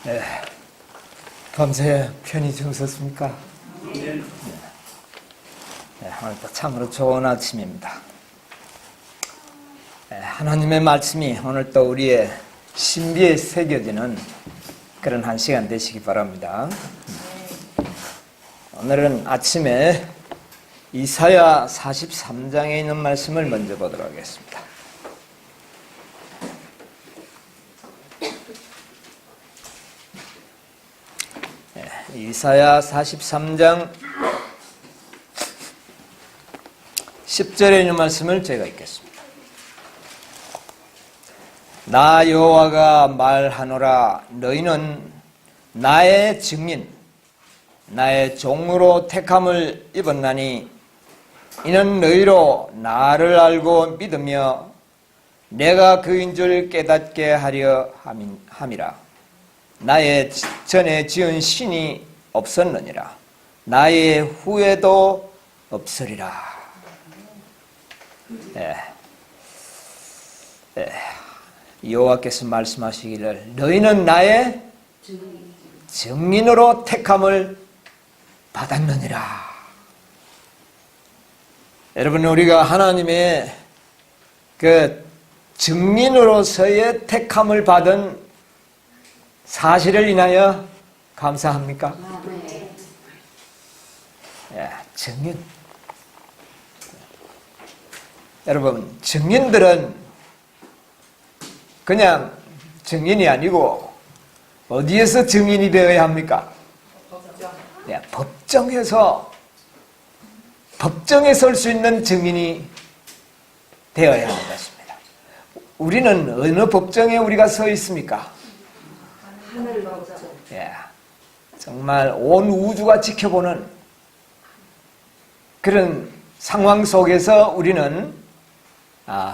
네, 밤새 편히 주무셨습니까? 네, 오늘도 참으로 좋은 아침입니다. 하나님의 말씀이 오늘 또 우리의 신비에 새겨지는 그런 한 시간 되시기 바랍니다. 오늘은 아침에 이사야 43장에 있는 말씀을 먼저 보도록 하겠습니다. 이사야 43장 10절에 있는 말씀을 제가 읽겠습니다. 나 여호와가 말하노라. 너희는 나의 증인 나의 종으로 택함을 입었나니 이는 너희로 나를 알고 믿으며 내가 그인 줄 깨닫게 하려 함이라. 나의 전에 지은 신이 없었느니라. 나의 후에도 없으리라. 여호와께서 말씀하시기를 너희는 나의 증인으로 택함을 받았느니라. 여러분, 우리가 하나님의 그 증인으로서의 택함을 받은 사실을 인하여 감사합니까? 증인. 여러분, 증인들은 그냥 증인이 아니고 어디에서 증인이 되어야 합니까? 법정에 설 수 있는 증인이 되어야 하는 것입니다. 우리는 어느 법정에 우리가 서 있습니까? 정말 온 우주가 지켜보는 그런 상황 속에서 우리는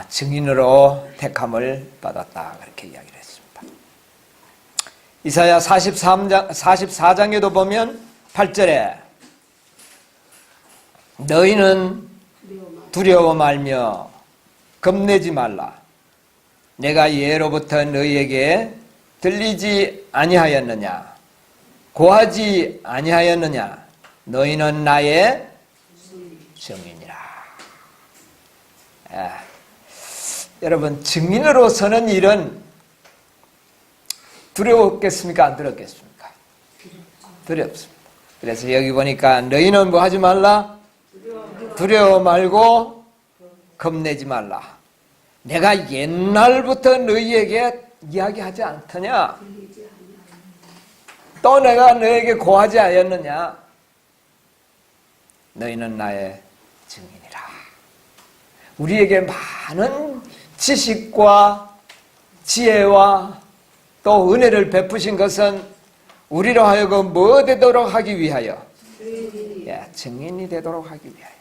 증인으로 택함을 받았다, 그렇게 이야기를 했습니다. 이사야 44장에도 보면 8절에 너희는 두려워 말며 겁내지 말라. 내가 예로부터 너희에게 들리지 아니하였느냐? 고하지 아니하였느냐? 너희는 나의 증인이라. 여러분, 증인으로 서는 일은 두려웠겠습니까? 안 두렵겠습니까? 두렵습니다. 그래서 여기 보니까 너희는 뭐 하지 말라? 두려워 말고 겁내지 말라. 내가 옛날부터 너희에게 이야기하지 않더냐? 또 내가 너에게 고하지 않았느냐? 너희는 나의 증인이라. 우리에게 많은 지식과 지혜와 또 은혜를 베푸신 것은 우리로 하여금 뭐 되도록 하기 위하여? 증인이 되도록 하기 위하여.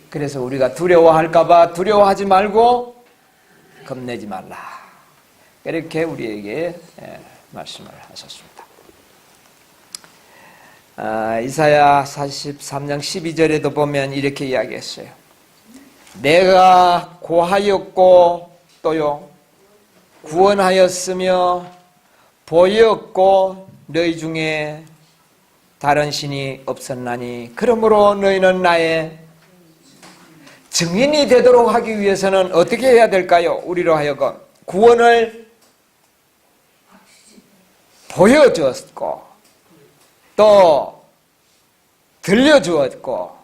그래서 우리가 두려워할까봐 두려워하지 말고 겁내지 말라. 이렇게 우리에게 말씀을 하셨습니다. 이사야 43장 12절에도 보면 이렇게 이야기했어요. 내가 고하였고 또요 구원하였으며 보였고 너희 중에 다른 신이 없었나니 그러므로 너희는 나의 증인이 되도록 하기 위해서는 어떻게 해야 될까요? 우리로 하여금 구원을 보여주었고 또 들려주었고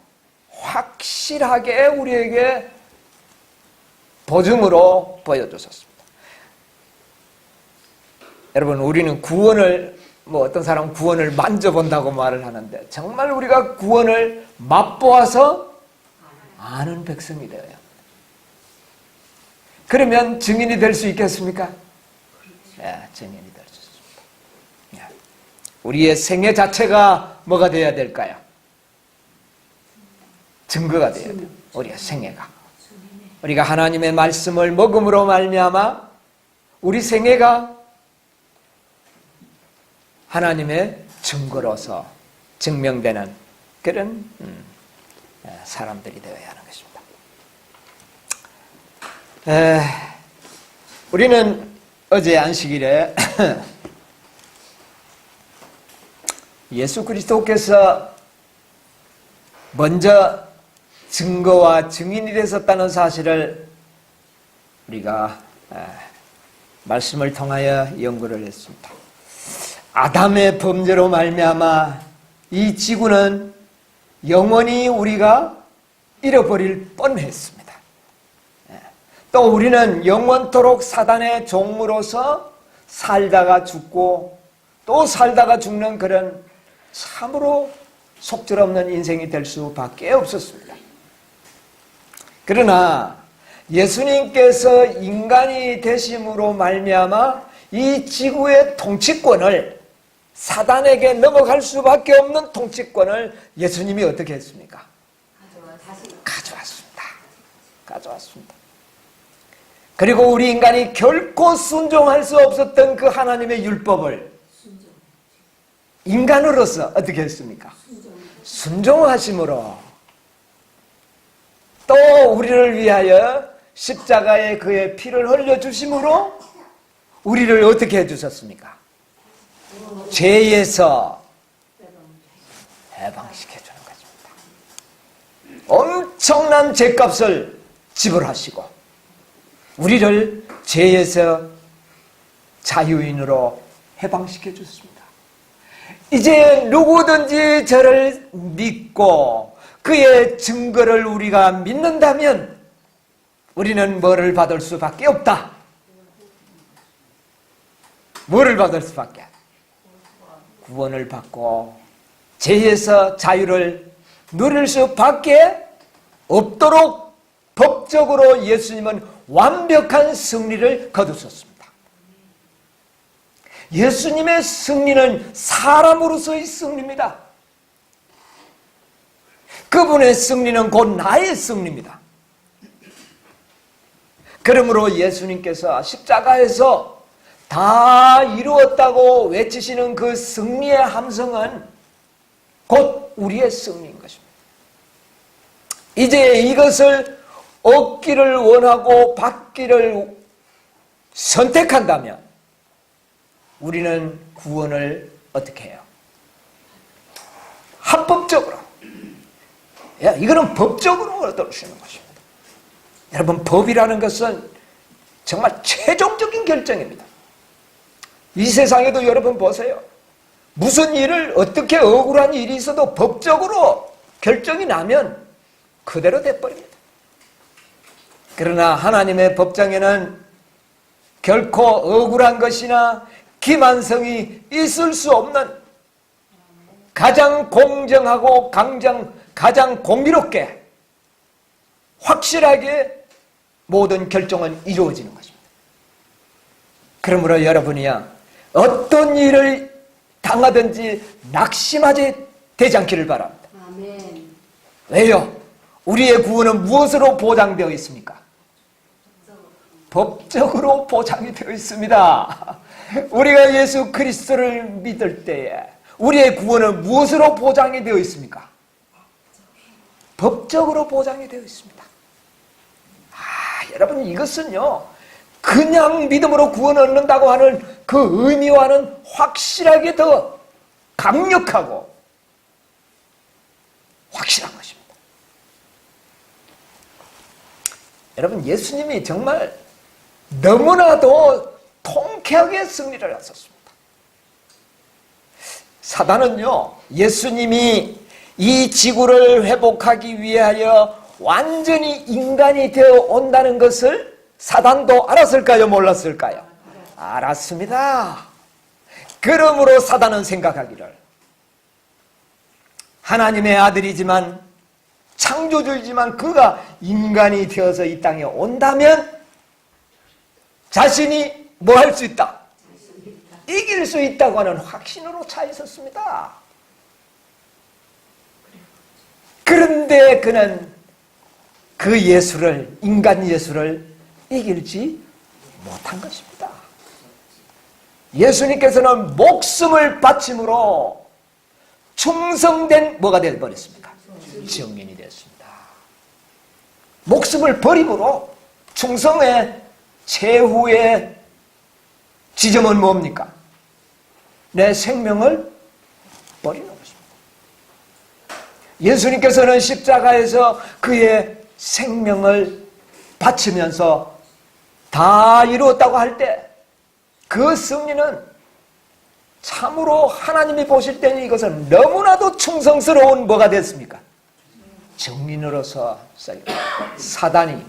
확실하게 우리에게 보증으로 보여주셨습니다. 여러분, 우리는 구원을 어떤 사람은 구원을 만져본다고 말을 하는데 정말 우리가 구원을 맛보아서 아는 백성이 되어야 합니다. 그러면 증인이 될 수 있겠습니까? 증인이 될 수 있습니다. 우리의 생애 자체가 뭐가 되어야 될까요? 증거가 되어야 돼요. 우리의 생애가. 우리가 하나님의 말씀을 먹음으로 말미암아 우리 생애가 하나님의 증거로서 증명되는 그런 사람들이 되어야 하는 것입니다. 우리는 어제 안식일에 예수 그리스도께서 먼저 증거와 증인이 되셨다는 사실을 우리가 말씀을 통하여 연구를 했습니다. 아담의 범죄로 말미암아 이 지구는 영원히 우리가 잃어버릴 뻔했습니다. 또 우리는 영원토록 사단의 종으로서 살다가 죽고 또 살다가 죽는 그런 참으로 속절없는 인생이 될 수밖에 없었습니다. 그러나 예수님께서 인간이 되심으로 말미암아 이 지구의 통치권을 사단에게 넘어갈 수밖에 없는 통치권을 예수님이 어떻게 했습니까? 가져왔습니다. 그리고 우리 인간이 결코 순종할 수 없었던 그 하나님의 율법을 인간으로서 어떻게 했습니까? 순종하심으로 또 우리를 위하여 십자가에 그의 피를 흘려주심으로 우리를 어떻게 해주셨습니까? 죄에서 해방시켜주는 것입니다. 엄청난 죄값을 지불하시고 우리를 죄에서 자유인으로 해방시켜 주셨습니다. 이제 누구든지 저를 믿고 그의 증거를 우리가 믿는다면 우리는 뭐를 받을 수밖에 없다. 뭐를 받을 수밖에? 구원을 받고 죄에서 자유를 누릴 수밖에 없도록 법적으로 예수님은 완벽한 승리를 거두셨습니다. 예수님의 승리는 사람으로서의 승리입니다. 그분의 승리는 곧 나의 승리입니다. 그러므로 예수님께서 십자가에서 다 이루었다고 외치시는 그 승리의 함성은 곧 우리의 승리인 것입니다. 이제 이것을 얻기를 원하고 받기를 선택한다면 우리는 구원을 어떻게 해요? 합법적으로. 이거는 법적으로 얻을 수 있는 것입니다. 여러분, 법이라는 것은 정말 최종적인 결정입니다. 이 세상에도 여러분 보세요. 무슨 일을 어떻게 억울한 일이 있어도 법적으로 결정이 나면 그대로 돼버립니다. 그러나 하나님의 법정에는 결코 억울한 것이나 기만성이 있을 수 없는 가장 공정하고 가장 공의롭게 확실하게 모든 결정은 이루어지는 것입니다. 그러므로 여러분이야 어떤 일을 당하든지 낙심하지 되지 않기를 바랍니다. 아멘. 왜요? 우리의 구원은 무엇으로 보장되어 있습니까? 법적으로 보장이 되어 있습니다. 우리가 예수 그리스도를 믿을 때에 우리의 구원은 무엇으로 보장이 되어 있습니까? 법적으로 보장이 되어 있습니다. 여러분, 이것은요 그냥 믿음으로 구원을 얻는다고 하는 그 의미와는 확실하게 더 강력하고 확실한 것입니다. 여러분, 예수님이 정말 너무나도 통쾌하게 승리를 하셨습니다. 사단은요 예수님이 이 지구를 회복하기 위하여 완전히 인간이 되어 온다는 것을 사단도 알았을까요? 몰랐을까요? 알았습니다. 그러므로 사단은 생각하기를 하나님의 아들이지만 창조주이지만 그가 인간이 되어서 이 땅에 온다면 자신이 뭐 할 수 있다? 이길 수 있다고 하는 확신으로 차 있었습니다. 그런데 그는 그 예수를, 인간 예수를 이길지 못한 것입니다. 예수님께서는 목숨을 바침으로 충성된 뭐가 되어버렸습니까? 증인이 됐습니다. 목숨을 버림으로 충성의 최후의 지점은 뭡니까? 내 생명을 버리는 예수님께서는 십자가에서 그의 생명을 바치면서 다 이루었다고 할 때 그 승리는 참으로 하나님이 보실 때는 이것은 너무나도 충성스러운 뭐가 됐습니까? 증인으로서 사단이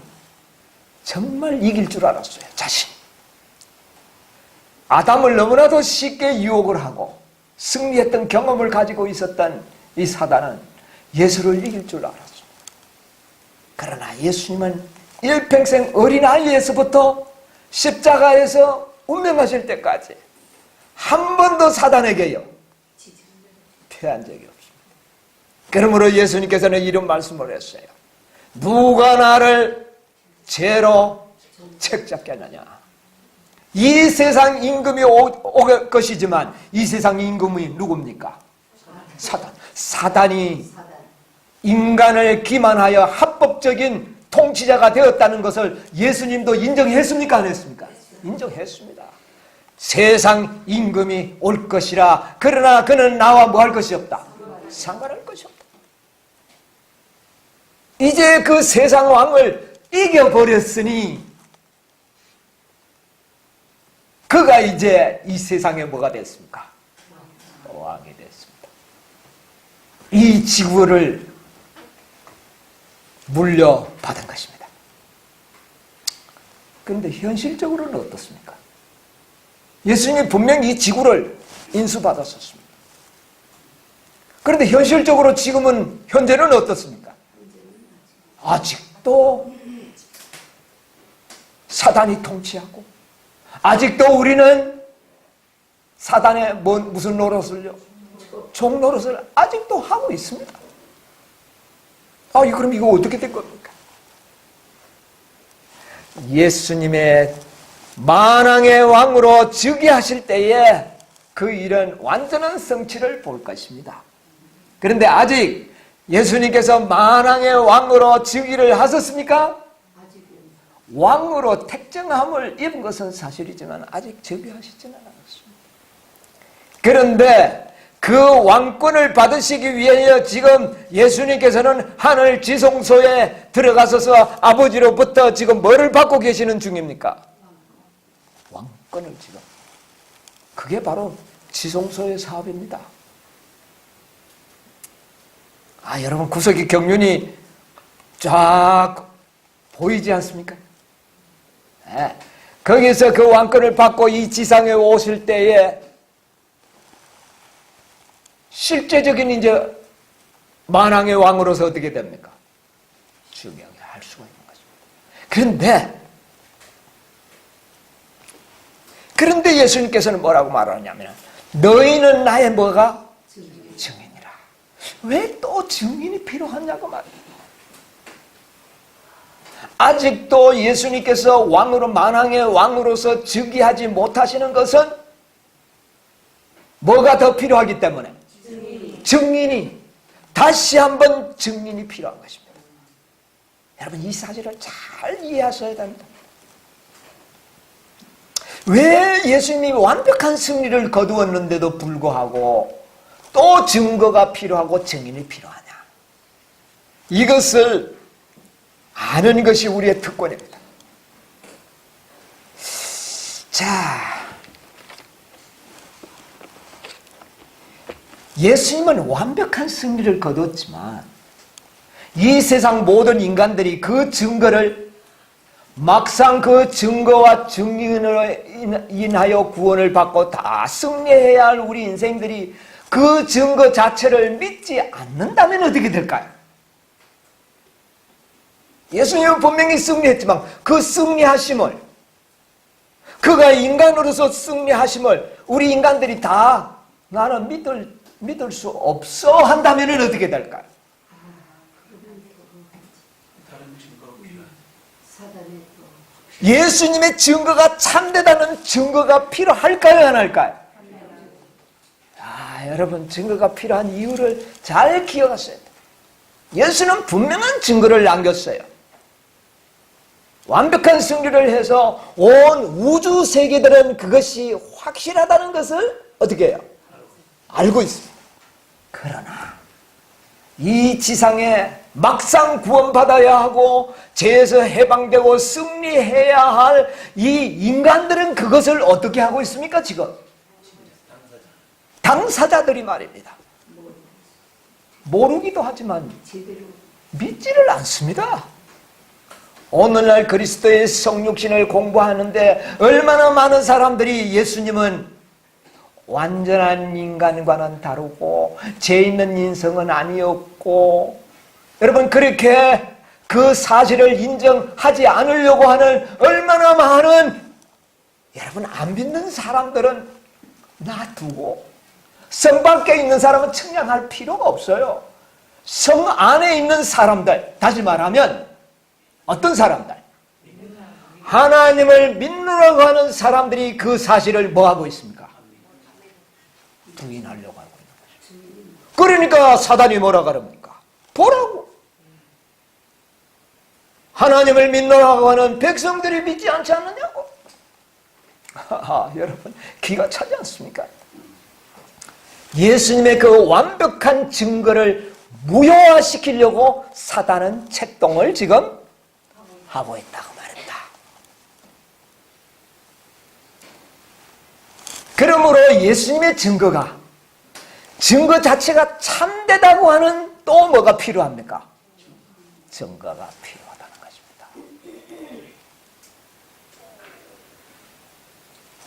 정말 이길 줄 알았어요. 자신. 아담을 너무나도 쉽게 유혹을 하고 승리했던 경험을 가지고 있었던 이 사단은 예수를 이길 줄 알았습니다. 그러나 예수님은 일평생 어린아이에서부터 십자가에서 운명하실 때까지 한 번도 사단에게요 패한 적이 없습니다. 그러므로 예수님께서는 이런 말씀을 했어요. 누가 나를 죄로 책잡게 하느냐. 이 세상 임금이 올 것이지만 이 세상 임금이 누굽니까? 사단이 인간을 기만하여 합법적인 통치자가 되었다는 것을 예수님도 인정했습니까? 안 했습니까? 인정했습니다. 세상 임금이 올 것이라. 그러나 그는 나와 뭐 할 것이 없다? 상관할 것이 없다. 이제 그 세상 왕을 이겨버렸으니 그가 이제 이 세상에 뭐가 됐습니까? 왕이 됐습니다. 이 지구를 물려받은 것입니다. 그런데 현실적으로는 어떻습니까? 예수님이 분명히 이 지구를 인수받았었습니다. 그런데 현실적으로 지금은 현재는 어떻습니까? 아직도 사단이 통치하고 아직도 우리는 사단의 무슨 노릇을요? 종 노릇을 아직도 하고 있습니다. 그럼 이거 어떻게 될 겁니까? 예수님의 만왕의 왕으로 즉위하실 때에 그 일은 완전한 성취를 볼 것입니다. 그런데 아직 예수님께서 만왕의 왕으로 즉위를 하셨습니까? 왕으로 택정함을 입은 것은 사실이지만 아직 즉위하시지는 않았습니다. 그런데 그 왕권을 받으시기 위하여 지금 예수님께서는 하늘 지성소에 들어가셔서 아버지로부터 지금 뭐를 받고 계시는 중입니까? 왕권을 지금. 그게 바로 지성소의 사업입니다. 여러분 구석기 경륜이 쫙 보이지 않습니까? 네. 거기서 그 왕권을 받고 이 지상에 오실 때에 실제적인 이제 만왕의 왕으로서 어떻게 됩니까? 중요하게 할 수가 있는 것입니다. 그런데 예수님께서는 뭐라고 말하냐면 너희는 나의 뭐가? 증인이라. 왜 또 증인이 필요하냐고 말이에요. 아직도 예수님께서 왕으로 만왕의 왕으로서 즉위하지 못하시는 것은 뭐가 더 필요하기 때문에? 증인이 다시 한번 증인이 필요한 것입니다. 여러분 이 사실을 잘 이해하셔야 됩니다. 왜 예수님이 완벽한 승리를 거두었는데도 불구하고 또 증거가 필요하고 증인이 필요하냐? 이것을 아는 것이 우리의 특권입니다. 자, 예수님은 완벽한 승리를 거두었지만 이 세상 모든 인간들이 그 증거를 막상 그 증거와 증인으로 인하여 구원을 받고 다 승리해야 할 우리 인생들이 그 증거 자체를 믿지 않는다면 어떻게 될까요? 예수님은 분명히 승리했지만 그 승리하심을, 그가 인간으로서 승리하심을 우리 인간들이 다 나는 믿을 수 없어 한다면 어떻게 될까요? 예수님의 증거가 참되다는 증거가 필요할까요? 안 할까요? 여러분 증거가 필요한 이유를 잘 기억하셔야 돼요. 예수는 분명한 증거를 남겼어요. 완벽한 승리를 해서 온 우주 세계들은 그것이 확실하다는 것을 어떻게 해요? 알고 있습니다. 그러나 이 지상에 막상 구원받아야 하고 죄에서 해방되고 승리해야 할 이 인간들은 그것을 어떻게 하고 있습니까? 지금 당사자들이 말입니다. 모르기도 하지만 믿지를 않습니다. 오늘날 그리스도의 성육신을 공부하는데 얼마나 많은 사람들이 예수님은 완전한 인간과는 다르고 죄 있는 인성은 아니었고, 여러분 그렇게 그 사실을 인정하지 않으려고 하는 얼마나 많은, 여러분 안 믿는 사람들은 놔두고 성 밖에 있는 사람은 측량할 필요가 없어요. 성 안에 있는 사람들, 다시 말하면 어떤 사람들? 하나님을 믿으려고 하는 사람들이 그 사실을 뭐하고 있습니까? 부인하려고 하고 있는 거죠. 그러니까 사단이 뭐라 그럽니까? 보라고. 하나님을 믿으려고 하는 백성들이 믿지 않지 않느냐고. 여러분 기가 차지 않습니까? 예수님의 그 완벽한 증거를 무효화시키려고 사단은 책동을 지금 하고 있다고 말입니다. 그러므로 예수님의 증거 자체가 참되다고 하는 또 뭐가 필요합니까? 증거가 필요하다는 것입니다.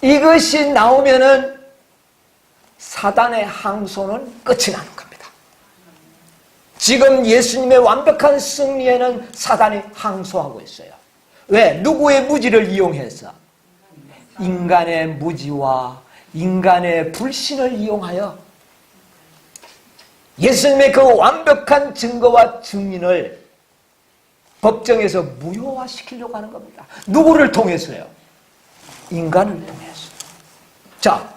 이것이 나오면은 사단의 항소는 끝이 나는 겁니다. 지금 예수님의 완벽한 승리에는 사단이 항소하고 있어요. 왜? 누구의 무지를 이용해서? 인간의 무지와 인간의 불신을 이용하여 예수님의 그 완벽한 증거와 증인을 법정에서 무효화시키려고 하는 겁니다. 누구를 통해서요? 인간을 통해서. 자,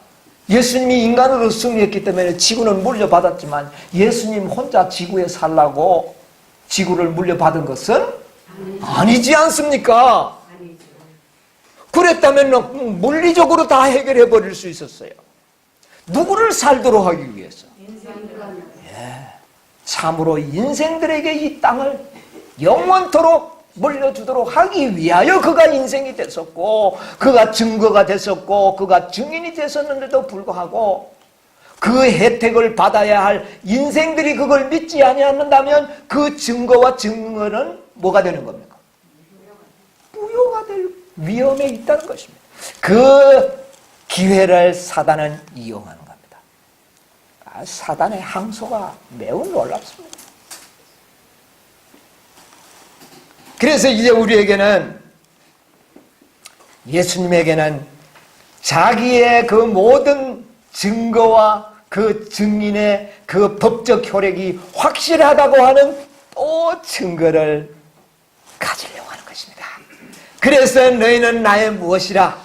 예수님이 인간으로 승리했기 때문에 지구는 물려받았지만 예수님 혼자 지구에 살라고 지구를 물려받은 것은 아니지 않습니까? 그랬다면 물리적으로 다 해결해 버릴 수 있었어요. 누구를 살도록 하기 위해서? 참으로 인생들에게 이 땅을 영원토록 물려주도록 하기 위하여 그가 인생이 됐었고, 그가 증거가 됐었고, 그가 증인이 됐었는데도 불구하고 그 혜택을 받아야 할 인생들이 그걸 믿지 아니한다면 그 증거와 증거는 뭐가 되는 겁니까? 무효가 될 위험에 있다는 것입니다. 그 기회를 사단은 이용하는 겁니다. 사단의 항소가 매우 놀랍습니다. 그래서 이제 우리에게는, 예수님에게는 자기의 그 모든 증거와 그 증인의 그 법적 효력이 확실하다고 하는 또 증거를 가지려고 하는 것입니다. 그래서 너희는 나의 무엇이라?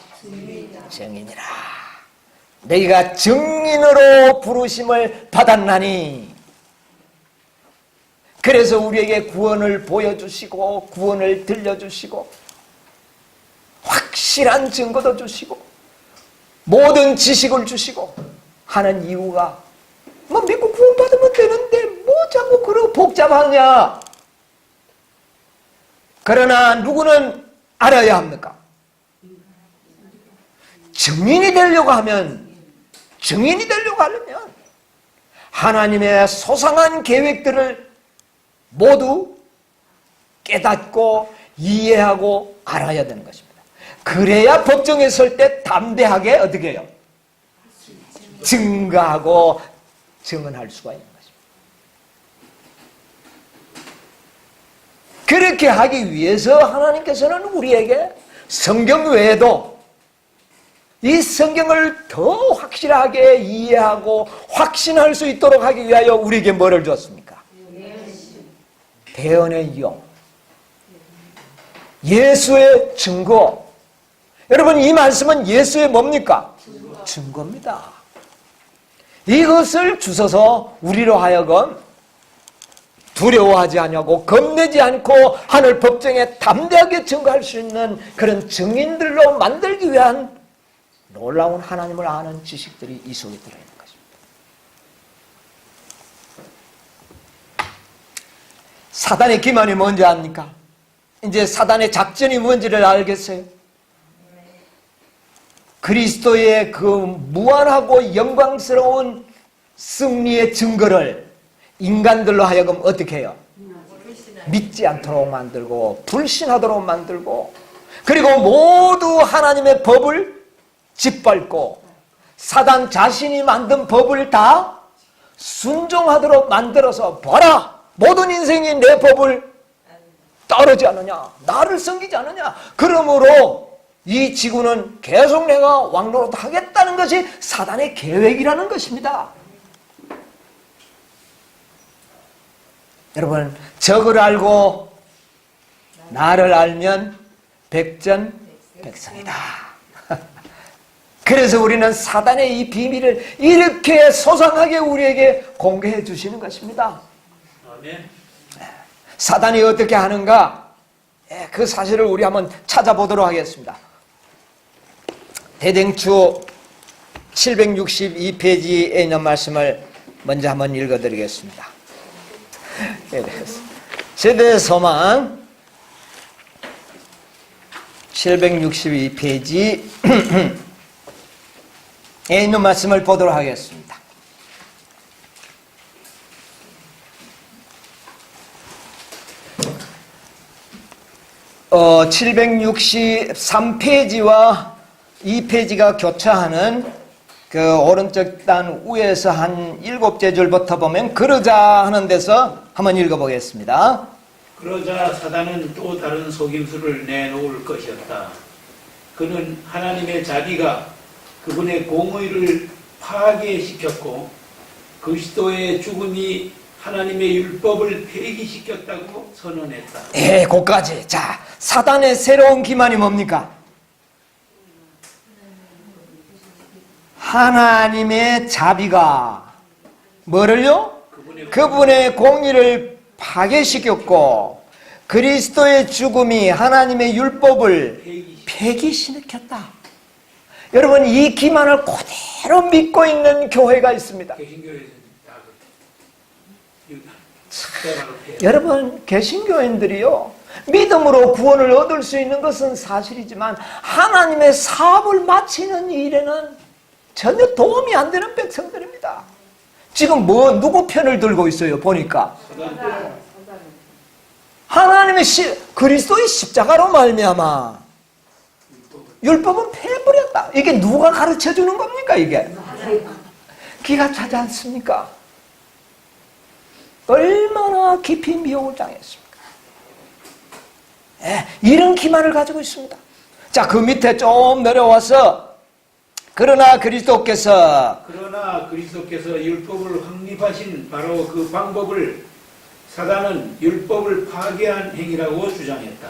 증인이라. 너희가 증인으로 부르심을 받았나니. 그래서 우리에게 구원을 보여주시고 구원을 들려주시고 확실한 증거도 주시고 모든 지식을 주시고 하는 이유가, 뭐 믿고 구원받으면 되는데 뭐 자꾸 그러고 복잡하냐. 그러나 누구는 알아야 합니까? 증인이 되려고 하려면 하나님의 소상한 계획들을 모두 깨닫고 이해하고 알아야 되는 것입니다. 그래야 법정에 설 때 담대하게 어떻게 해요? 증거하고 증언할 수가 있는 것입니다. 그렇게 하기 위해서 하나님께서는 우리에게 성경 외에도 이 성경을 더 확실하게 이해하고 확신할 수 있도록 하기 위하여 우리에게 뭐를 주었습니까? 대언의 영, 예수의 증거. 여러분, 이 말씀은 예수의 뭡니까? 증거입니다. 이것을 주셔서 우리로 하여금 두려워하지 않냐고 겁내지 않고 하늘 법정에 담대하게 증거할 수 있는 그런 증인들로 만들기 위한 놀라운 하나님을 아는 지식들이 이 속에 들어있는 것입니다. 사단의 기만이 뭔지 압니까? 이제 사단의 작전이 뭔지를 알겠어요? 그리스도의 그 무한하고 영광스러운 승리의 증거를 인간들로 하여금 어떻게 해요? 믿지 않도록 만들고 불신하도록 만들고, 그리고 모두 하나님의 법을 짓밟고 사단 자신이 만든 법을 다 순종하도록 만들어서, 봐라, 모든 인생이 내 법을 따르지 않느냐, 나를 섬기지 않느냐, 그러므로 이 지구는 계속 내가 왕노릇 하겠다는 것이 사단의 계획이라는 것입니다. 여러분, 적을 알고 나를 알면 백전백승이다. 그래서 우리는 사단의 이 비밀을 이렇게 소상하게 우리에게 공개해 주시는 것입니다. 아멘. 사단이 어떻게 하는가? 그 사실을 우리 한번 찾아보도록 하겠습니다. 대댕추 762페이지에 있는 말씀을 먼저 한번 읽어드리겠습니다. 세대소망 762페이지에 있는 말씀을 보도록 하겠습니다. 763페이지와 이 페이지가 교차하는 그 오른쪽 단 위에서 한 7째 줄부터 보면 그러자 하는 데서 한번 읽어보겠습니다. 그러자 사단은 또 다른 속임수를 내놓을 것이었다. 그는 하나님의 자비가 그분의 공의를 파괴시켰고 그리스도의 죽음이 하나님의 율법을 폐기시켰다고 선언했다. 거기까지. 자, 사단의 새로운 기만이 뭡니까? 하나님의 자비가 뭐를요? 그분의 공의를 파괴시켰고 그리스도의 죽음이 하나님의 율법을 폐기시켰다. 여러분, 이 기만을 그대로 믿고 있는 교회가 있습니다. 여러분, 개신교인들이요, 믿음으로 구원을 얻을 수 있는 것은 사실이지만 하나님의 사업을 마치는 일에는 전혀 도움이 안 되는 백성들입니다. 지금 누구 편을 들고 있어요? 보니까 하나님의 그리스도의 십자가로 말미암아 율법은 폐해버렸다. 이게 누가 가르쳐 주는 겁니까? 이게 기가 차지 않습니까? 얼마나 깊이 미혹을 당했습니까? 이런 기만을 가지고 있습니다. 자, 그 밑에 좀 내려와서 그러나 그리스도께서 율법을 확립하신 바로 그 방법을 사단은 율법을 파괴한 행위라고 주장했다.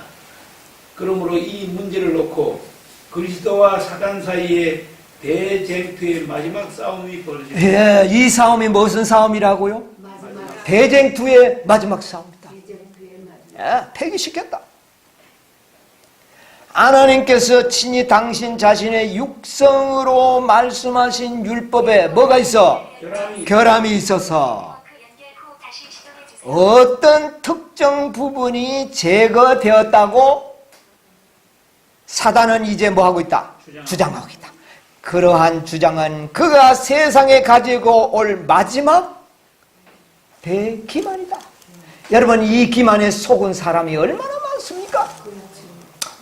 그러므로 이 문제를 놓고 그리스도와 사단 사이에 대쟁투의 마지막 싸움이 벌어집니다. 이 싸움이 무슨 싸움이라고요? 대쟁투의 마지막 싸움이다. 폐기시켰다. 하나님께서 친히 당신 자신의 육성으로 말씀하신 율법에 뭐가 있어? 결함이 있어서 어떤 특정 부분이 제거되었다고 사단은 이제 뭐하고 있다? 주장하고 있다. 그러한 주장은 그가 세상에 가지고 올 마지막 대기만이다. 여러분, 이 기만에 속은 사람이 얼마나 많습니까?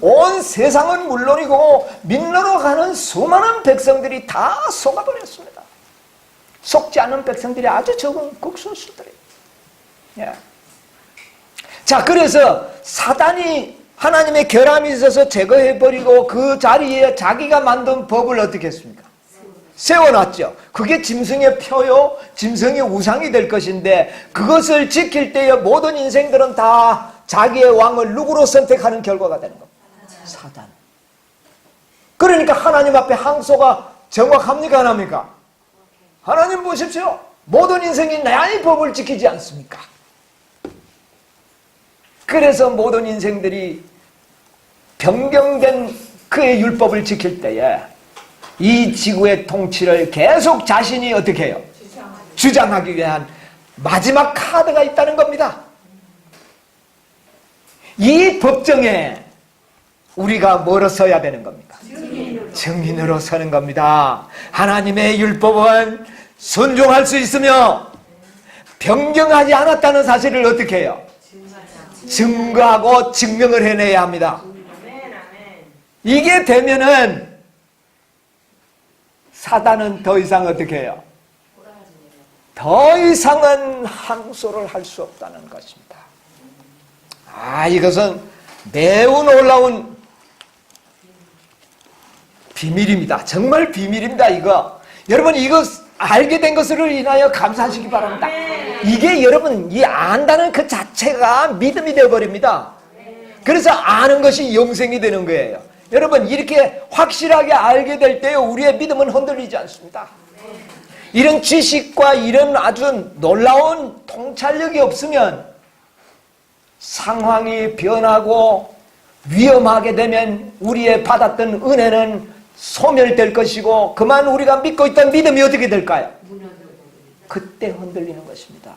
온 세상은 물론이고 믿노러 가는 수많은 백성들이 다 속아버렸습니다. 속지 않는 백성들이 아주 적은 극소수들이에요. 자, 그래서 사단이 하나님의 결함이 있어서 제거해버리고 그 자리에 자기가 만든 법을 어떻게 했습니까? 세워놨죠. 그게 짐승의 표요, 짐승의 우상이 될 것인데 그것을 지킬 때에 모든 인생들은 다 자기의 왕을 누구로 선택하는 결과가 되는 겁니다. 사단. 그러니까 하나님 앞에 항소가 정확합니까? 안 합니까? 하나님 보십시오. 모든 인생이 나의 법을 지키지 않습니까? 그래서 모든 인생들이 변경된 그의 율법을 지킬 때에 이 지구의 통치를 계속 자신이 어떻게 해요? 주장하기 위한 마지막 카드가 있다는 겁니다. 이 법정에 우리가 뭐로 서야 되는 겁니까? 증인으로 서는 겁니다. 하나님의 율법은 순종할 수 있으며 변경하지 않았다는 사실을 어떻게 해요? 증거하고 증명을 해내야 합니다. 이게 되면은 사단은 더 이상 어떻게 해요? 더 이상은 항소를 할 수 없다는 것입니다. 이것은 매우 놀라운 비밀입니다. 정말 비밀입니다. 이거 여러분, 이거 알게 된 것으로 인하여 감사하시기 바랍니다. 이게 여러분, 이 안다는 그 자체가 믿음이 되어버립니다. 그래서 아는 것이 영생이 되는 거예요. 여러분, 이렇게 확실하게 알게 될 때 우리의 믿음은 흔들리지 않습니다. 이런 지식과 이런 아주 놀라운 통찰력이 없으면 상황이 변하고 위험하게 되면 우리의 받았던 은혜는 소멸될 것이고, 그만 우리가 믿고 있던 믿음이 어떻게 될까요? 그때 흔들리는 것입니다.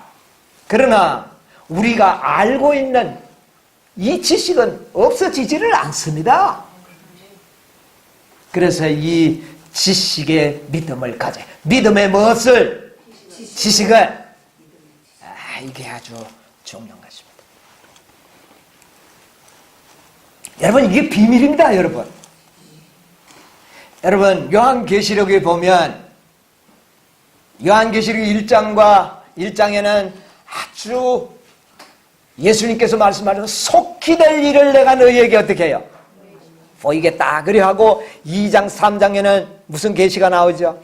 그러나 우리가 알고 있는 이 지식은 없어지지를 않습니다. 그래서 이 지식의 믿음을 가져, 믿음의 무엇을? 지식을, 이게 아주 중요한 것입니다. 여러분, 이게 비밀입니다. 여러분, 요한계시록에 보면 요한계시록 1장에는 아주 예수님께서 말씀하신 속히 될 일을 내가 너희에게 어떻게 해요? 보이겠다. 그리고 하고 2장 3장에는 무슨 계시가 나오죠?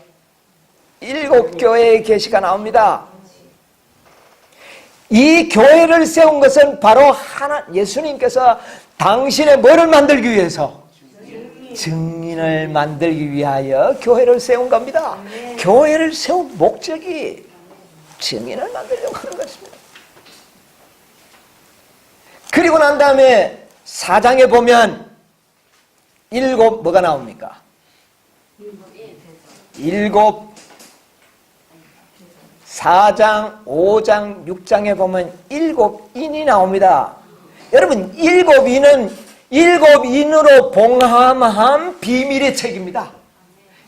7 교회의 계시가 나옵니다. 이 교회를 세운 것은 바로 예수님께서 당신의 뭐를 만들기 위해서? 증인을 만들기 위하여 교회를 세운 겁니다. 교회를 세운 목적이 증인을 만들려고 하는 것입니다. 그리고 난 다음에 4장에 보면 7 뭐가 나옵니까? 7 4장, 5장, 6장에 보면 7인이 나옵니다. 여러분, 7인으로 봉함한 비밀의 책입니다.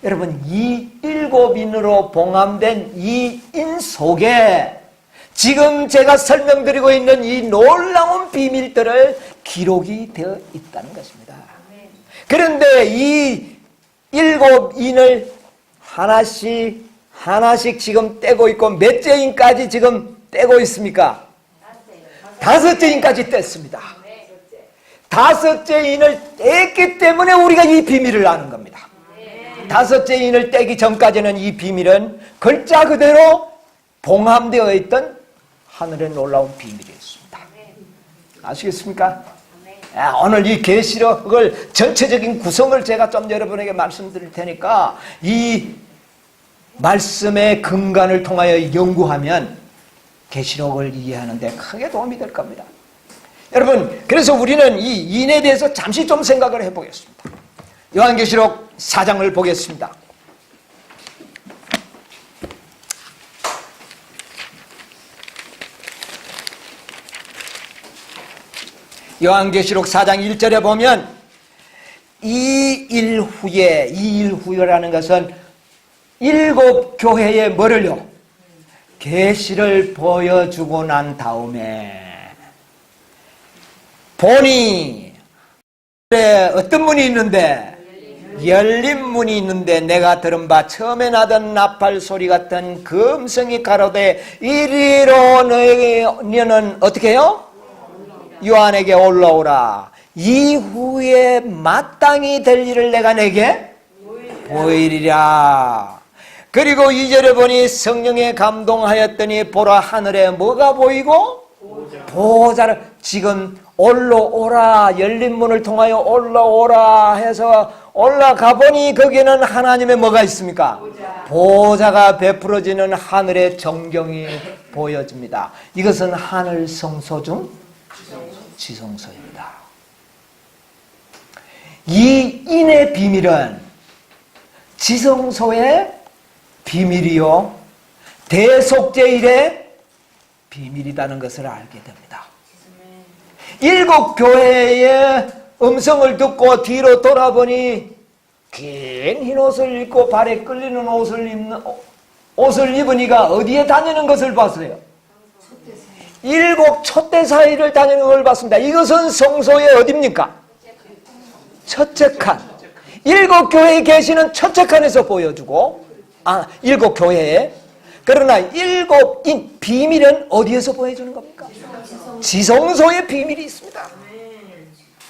여러분, 이 7인으로 봉함된 이 인 속에 지금 제가 설명드리고 있는 이 놀라운 비밀들을 기록이 되어 있다는 것입니다. 그런데 이 7인을 하나씩 지금 떼고 있고, 몇째 인까지 지금 떼고 있습니까? 5째 인까지 뗐습니다. 5째 인을 뗐기 때문에 우리가 이 비밀을 아는 겁니다. 5째 인을 떼기 전까지는 이 비밀은 글자 그대로 봉함되어 있던 하늘의 놀라운 비밀이었습니다. 아시겠습니까? 오늘 이 계시록을 전체적인 구성을 제가 좀 여러분에게 말씀드릴 테니까 이 말씀의 근간을 통하여 연구하면 계시록을 이해하는 데 크게 도움이 될 겁니다. 여러분, 그래서 우리는 이 인에 대해서 잠시 좀 생각을 해보겠습니다. 요한계시록 4장을 보겠습니다. 요한계시록 4장 1절에 보면 이 일 후에라는 것은 7 교회에 뭐를요? 계시를 보여주고 난 다음에 보니 어떤 문이 있는데? 열린 문이 있는데 내가 들은 바 처음에 나던 나팔 소리 같은 그 음성이 가로되 이리로 너희는 어떻게 해요? 요한에게 올라오라. 이후에 마땅히 될 일을 내가 내게 보이리라. 그리고 2절에 보니 성령에 감동하였더니 보라 하늘에 뭐가 보이고? 보호자를 지금 올라오라, 열린 문을 통하여 올라오라 해서 올라가 보니 거기에는 하나님의 뭐가 있습니까? 보호자가 베풀어지는 하늘의 정경이 보여집니다. 이것은 하늘 성소 중 지성소입니다. 이 인의 비밀은 지성소의 비밀이요 대속제일의 비밀이라는 것을 알게 됩니다. 일곱 교회의 음성을 듣고 뒤로 돌아보니 긴 흰옷을 입고 발에 끌리는 옷을 입으니까 어디에 다니는 것을 봤어요? 일곱 촛대사이를 다니는 걸 봤습니다. 이것은 성소의 어디입니까? 첫째 칸. 일곱 교회에 계시는 첫째 칸에서 보여주고, 일곱 교회에. 그러나 일곱 비밀은 어디에서 보여주는 겁니까? 지성소의 비밀이 있습니다.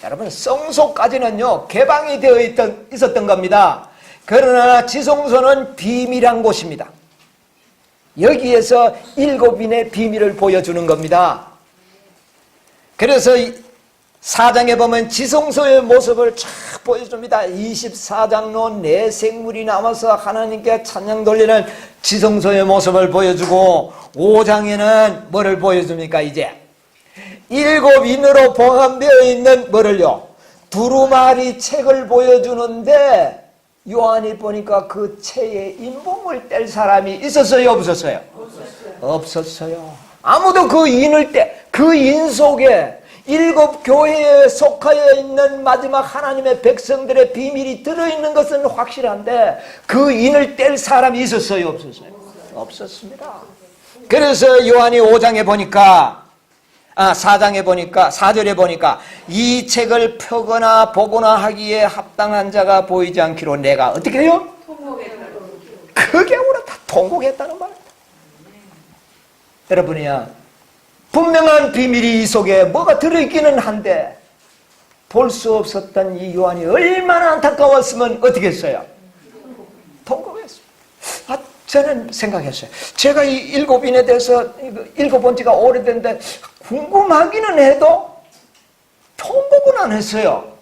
여러분, 성소까지는요 개방이 되어 있었던 겁니다. 그러나 지성소는 비밀한 곳입니다. 여기에서 일곱인의 비밀을 보여주는 겁니다. 그래서 4장에 보면 지성소의 모습을 쫙 보여줍니다. 24장로 네 생물이 남아서 하나님께 찬양 돌리는 지성소의 모습을 보여주고, 5장에는 뭐를 보여줍니까? 이제 일곱 인으로 포함되어 있는 뭐를요? 두루마리 책을 보여주는데, 요한이 보니까 그 채에 인봉을 뗄 사람이 있었어요? 없었어요? 없었어요. 아무도 그 인 속에 일곱 교회에 속하여 있는 마지막 하나님의 백성들의 비밀이 들어있는 것은 확실한데, 그 인을 뗄 사람이 있었어요? 없었어요? 없었습니다. 그래서 요한이 5장에 보니까 4장에 보니까 4절에 보니까 이 책을 펴거나 보거나 하기에 합당한 자가 보이지 않기로 내가 어떻게 해요? 크게 울었다. 통곡했다는 말입니다. 여러분이야, 분명한 비밀이 이 속에 뭐가 들어있기는 한데 볼 수 없었던 이 요한이 얼마나 안타까웠으면 어떻게 했어요? 통곡했습니다. 저는 생각했어요. 제가 이 일곱인에 대해서 읽어본 지가 오래된데 궁금하기는 해도 통곡은 안 했어요.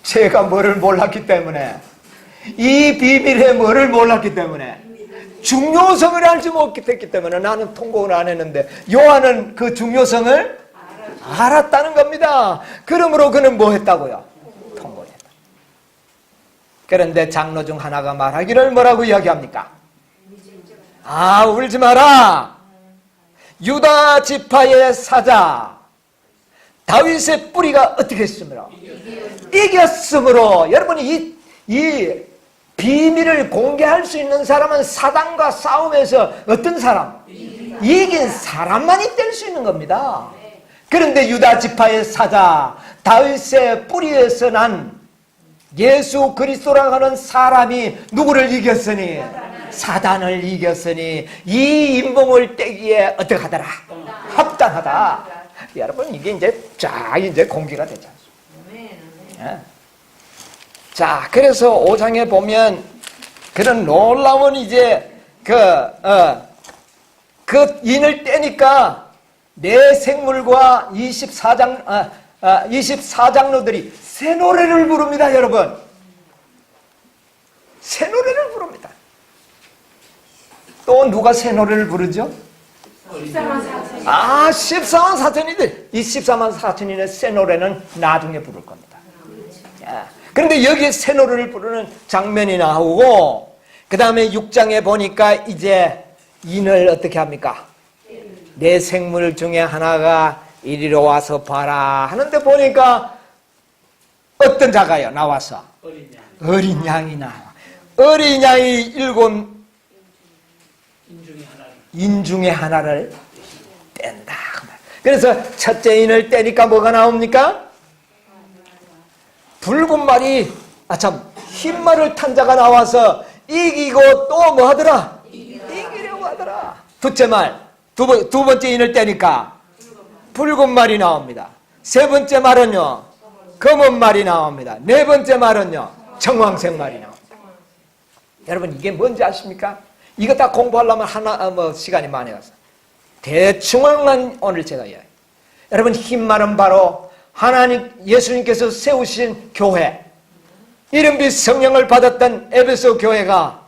제가 뭐를 몰랐기 때문에, 이 비밀의 뭐를 몰랐기 때문에, 중요성을 알지 못했기 때문에 나는 통곡을 안 했는데, 요한은 그 중요성을 알았다는 겁니다. 그러므로 그는 뭐 했다고요? 통곡했다. 그런데 장로 중 하나가 말하기를 뭐라고 이야기합니까? 울지 마라. 유다 지파의 사자 다윗의 뿌리가 어떻게 했으므로? 이겼으므로. 여러분이 이 비밀을 공개할 수 있는 사람은 사단과 싸움에서 어떤 사람? 이긴 사람만이 뗄 수 있는 겁니다. 그런데 유다 지파의 사자 다윗의 뿌리에서 난 예수 그리스도라고 하는 사람이 누구를 이겼으니? 사단을 이겼으니 이 인봉을 떼기에 어떻게 하더라? 합당하다. 여러분, 이게 이제 공개가 되지 않습니까? 자, 그래서 5장에 보면 그런 놀라운 이제 그 인을 떼니까 네 생물과 24장로들이 새 노래를 부릅니다, 여러분. 새 노래를 부릅니다. 또 누가 새 노래를 부르죠? 14만 4천인데 이 14만 4천인의 새 노래는 나중에 부를 겁니다. 그런데 여기에 새 노래를 부르는 장면이 나오고, 그 다음에 6장에 보니까 이제 인을 어떻게 합니까? 내 생물 중에 하나가 이리로 와서 봐라 하는데 보니까 어떤 자가요? 나와서 어린 양이 나와. 어린 양이 일곱 인 중에 하나를 뗀다. 그래서 첫째 인을 떼니까 뭐가 나옵니까? 붉은 말이, 흰 말을 탄 자가 나와서 이기고 또 뭐 하더라? 이기려고 하더라. 둘째 말, 두 번째 인을 떼니까 붉은 말이 나옵니다. 세 번째 말은요, 검은 말이 나옵니다. 네 번째 말은요, 정황색 말이 나옵니다. 여러분, 이게 뭔지 아십니까? 이거 다 공부하려면 시간이 많이 가서 대충만 오늘 제가 이야기해요. 여러분, 흰 말은 바로 예수님께서 세우신 교회, 이름빛 성령을 받았던 에베소 교회가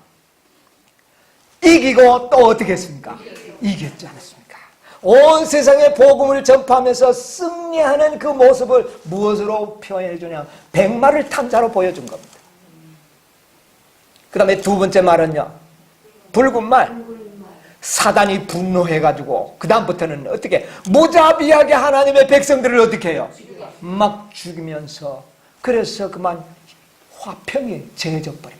이기고 또 어떻게 했습니까? 이겼지 않았습니까? 온 세상에 복음을 전파하면서 승리하는 그 모습을 무엇으로 표현해 주냐? 백마를 탄 자로 보여준 겁니다. 그 다음에 두 번째 말은요, 붉은 말. 사단이 분노해가지고 그 다음부터는 어떻게 무자비하게 하나님의 백성들을 어떻게 해요? 막 죽이면서 그래서 그만 화평이 정해져 버립니다.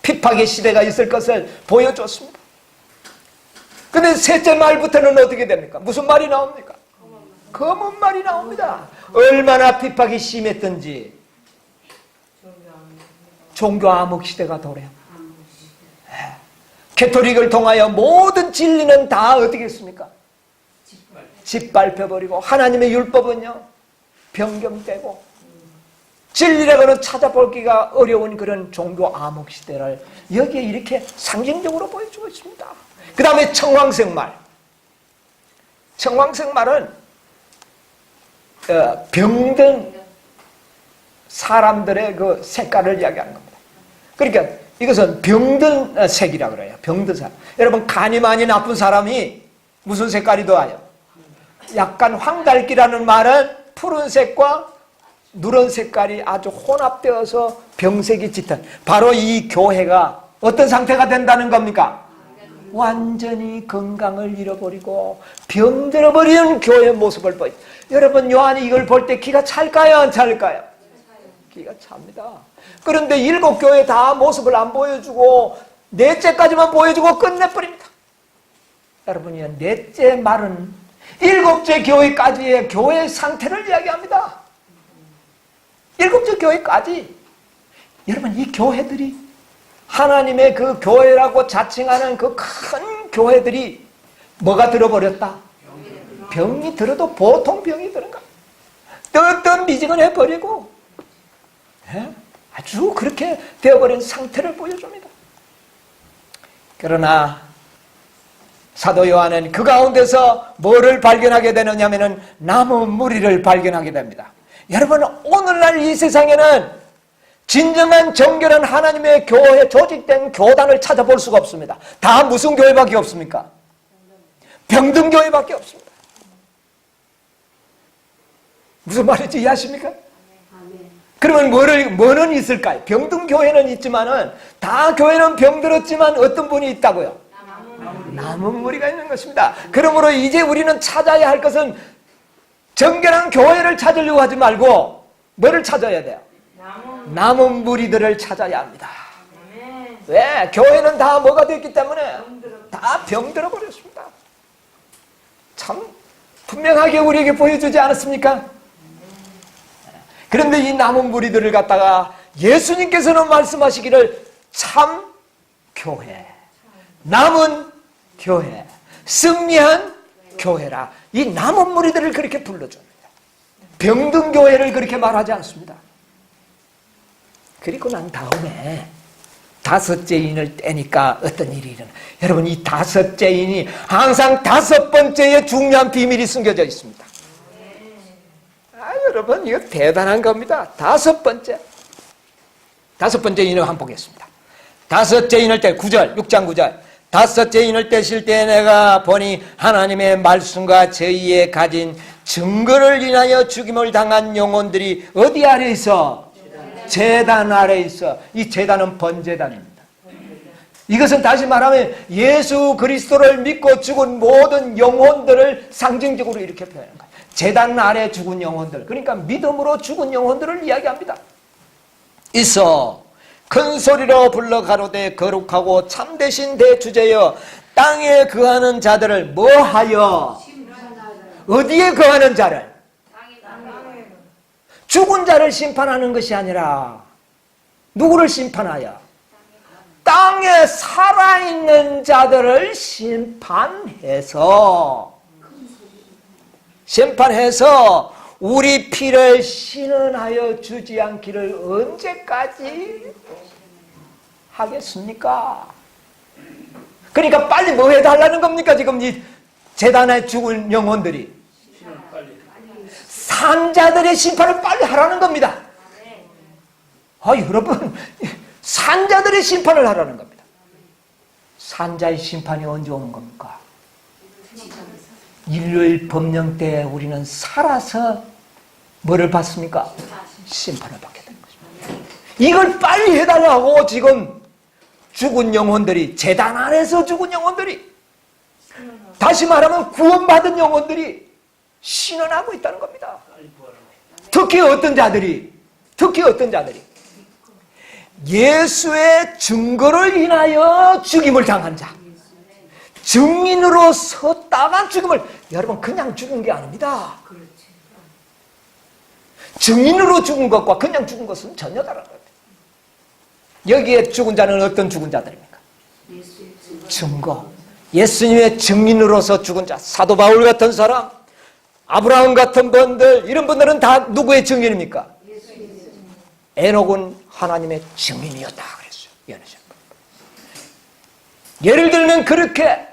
핍박의 시대가 있을 것을 보여줬습니다. 근데 셋째 말부터는 어떻게 됩니까? 무슨 말이 나옵니까? 검은 말이 나옵니다. 얼마나 핍박이 심했던지 종교 암흑 시대가 도래요. 캐토릭을 통하여 모든 진리는 다 어떻게 했습니까? 짓밟혀버리고 하나님의 율법은요 변경되고 진리라고는 찾아보기가 어려운 그런 종교 암흑 시대를 여기에 이렇게 상징적으로 보여주고 있습니다. 그 다음에 청황색말. 청황색말은 병든 사람들의 그 색깔을 이야기하는 겁니다. 그러니까 이것은 병든 색이라 그래요. 병든 사람. 여러분 간이 많이 나쁜 사람이 무슨 색깔이 더해요? 약간 황달기라는 말은 푸른색과 누런 색깔이 아주 혼합되어서 병색이 짙은 바로 이 교회가 어떤 상태가 된다는 겁니까? 완전히 건강을 잃어버리고 병들어버리는 교회의 모습을 보여. 여러분 요한이 이걸 볼 때 기가 찰까요? 안 찰까요? 기가 찹니다. 그런데 7교회 다 모습을 안 보여주고 넷째까지만 보여주고 끝내버립니다. 여러분이 넷째 말은 7째 교회까지의 교회의 상태를 이야기합니다. 7째 교회까지. 여러분 이 교회들이 하나님의 그 교회라고 자칭하는 그 큰 교회들이 뭐가 들어버렸다? 병이 들어도 보통 병이 들은가? 뜨뜻미지근해버리고 아주 그렇게 되어버린 상태를 보여줍니다. 그러나 사도 요한은 그 가운데서 뭐를 발견하게 되느냐면은 남은 무리를 발견하게 됩니다. 여러분 오늘날 이 세상에는 진정한 정결한 하나님의 교회 조직된 교단을 찾아볼 수가 없습니다. 다 무슨 교회밖에 없습니까? 병든 교회밖에 없습니다. 무슨 말인지 이해하십니까? 그러면 뭐는 있을까요? 병든 교회는 있지만은 다 교회는 병들었지만 어떤 분이 있다고요? 남은 무리가 있는 것입니다. 그러므로 이제 우리는 찾아야 할 것은 정결한 교회를 찾으려고 하지 말고 뭐를 찾아야 돼요? 남은 무리들을 찾아야 합니다. 왜? 교회는 다 뭐가 됐기 때문에 다 병들어 버렸습니다. 참 분명하게 우리에게 보여주지 않았습니까? 그런데 이 남은 무리들을 갖다가 예수님께서는 말씀하시기를 참 교회, 남은 교회, 승리한 교회라. 이 남은 무리들을 그렇게 불러줍니다. 병든 교회를 그렇게 말하지 않습니다. 그리고 난 다음에 다섯째 인을 떼니까 어떤 일이 일어나. 여러분 이 다섯째 인이 항상 다섯 번째의 중요한 비밀이 숨겨져 있습니다. 여러분 이거 대단한 겁니다. 다섯 번째 인을 한번 보겠습니다. 다섯째 인을 때 9절 6장 9절 다섯째 인을 떼실 때 내가 보니 하나님의 말씀과 저희의 가진 증거를 인하여 죽임을 당한 영혼들이 어디 아래 있어? 제단 아래 있어. 이 제단은 번제단입니다. 이것은 다시 말하면 예수 그리스도를 믿고 죽은 모든 영혼들을 상징적으로 이렇게 표현하는 거예요. 제단 아래 죽은 영혼들, 그러니까 믿음으로 죽은 영혼들을 이야기합니다. 있어 큰 소리로 불러 가로되 거룩하고 참되신 대주제여 땅에 거하는 자들을 뭐하여? 어디에 거하는 자를? 죽은 자를 심판하는 것이 아니라 누구를 심판하여? 땅에 살아있는 자들을 심판해서 우리 피를 신은하여 주지 않기를 언제까지 하겠습니까? 그러니까 빨리 뭐 해달라는 겁니까? 지금 이 제단에 죽은 영혼들이 산자들의 심판을 빨리 하라는 겁니다. 여러분 산자들의 심판을 하라는 겁니다. 산자의 심판이 언제 오는 겁니까? 일요일 법령 때 우리는 살아서 뭐를 받습니까? 심판을 받게 되는 것입니다. 이걸 빨리 해달라고 지금 죽은 영혼들이 제단 안에서 죽은 영혼들이 다시 말하면 구원받은 영혼들이 신원하고 있다는 겁니다. 특히 어떤 자들이 예수의 증거를 인하여 죽임을 당한 자, 증인으로 섰다가 죽임을, 여러분 그냥 죽은 게 아닙니다. 증인으로 죽은 것과 그냥 죽은 것은 전혀 다른 겁니다. 여기에 죽은 자는 어떤 죽은 자들입니까? 증거. 예수님의 증인으로서 죽은 자, 사도 바울 같은 사람, 아브라함 같은 분들, 이런 분들은 다 누구의 증인입니까? 에녹은 하나님의 증인이었다 그랬어요. 예를 들면 그렇게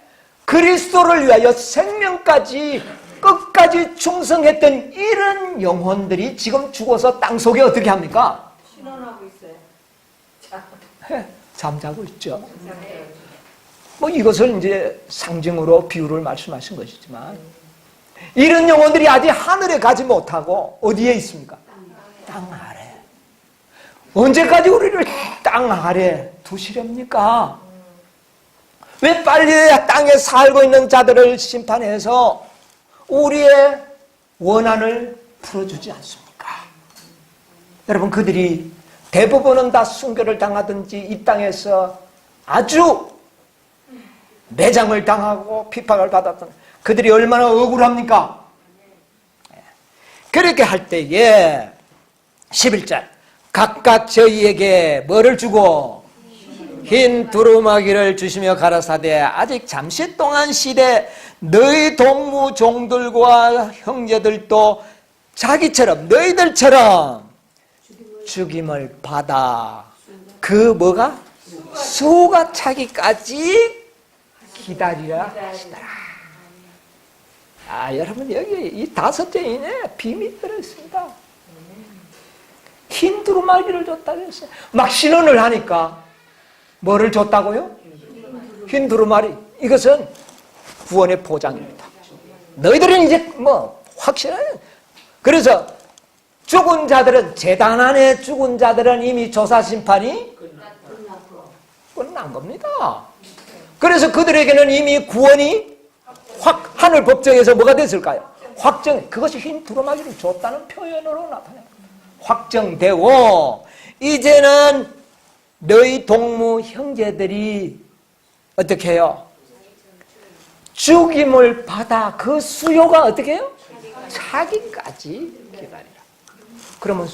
그리스도를 위하여 생명까지 끝까지 충성했던 이런 영혼들이 지금 죽어서 땅속에 어떻게 합니까? 신원하고 있어요. 잠자고 있죠. 뭐 이것을 이제 상징으로 비유를 말씀하신 것이지만, 이런 영혼들이 아직 하늘에 가지 못하고 어디에 있습니까? 땅 아래. 언제까지 우리를 땅 아래 두시렵니까? 왜 빨리 땅에 살고 있는 자들을 심판해서 우리의 원한을 풀어주지 않습니까? 여러분, 그들이 대부분은 다 순교를 당하든지 이 땅에서 아주 매장을 당하고 핍박을 받았던 그들이 얼마나 억울합니까? 그렇게 할 때에 11절 각각 저희에게 뭐를 주고 흰 두루마기를 주시며 가라사대 아직 잠시 동안 시대 너희 동무 종들과 형제들도 자기처럼 너희들처럼 죽임을 받아 그 뭐가? 수가 차기까지 기다리라 하시더라. 여러분 여기 이 5째 인에 비밀이 들어있습니다. 흰 두루마기를 줬다고 했어요. 막 신원을 하니까 뭐를 줬다고요? 흰 두루마리. 이것은 구원의 보장입니다. 너희들은 이제 뭐 확실해. 그래서 죽은 자들은, 재단 안에 죽은 자들은 이미 조사 심판이 끝난 겁니다. 그래서 그들에게는 이미 구원이 하늘 법정에서 뭐가 됐을까요? 확정. 그것이 흰 두루마기를 줬다는 표현으로 나타나요. 확정되고 이제는 너희 동무 형제들이 어떻게 해요? 죽임을 받아 그 수요가 어떻게 해요? 차기까지 기다리라. 그러면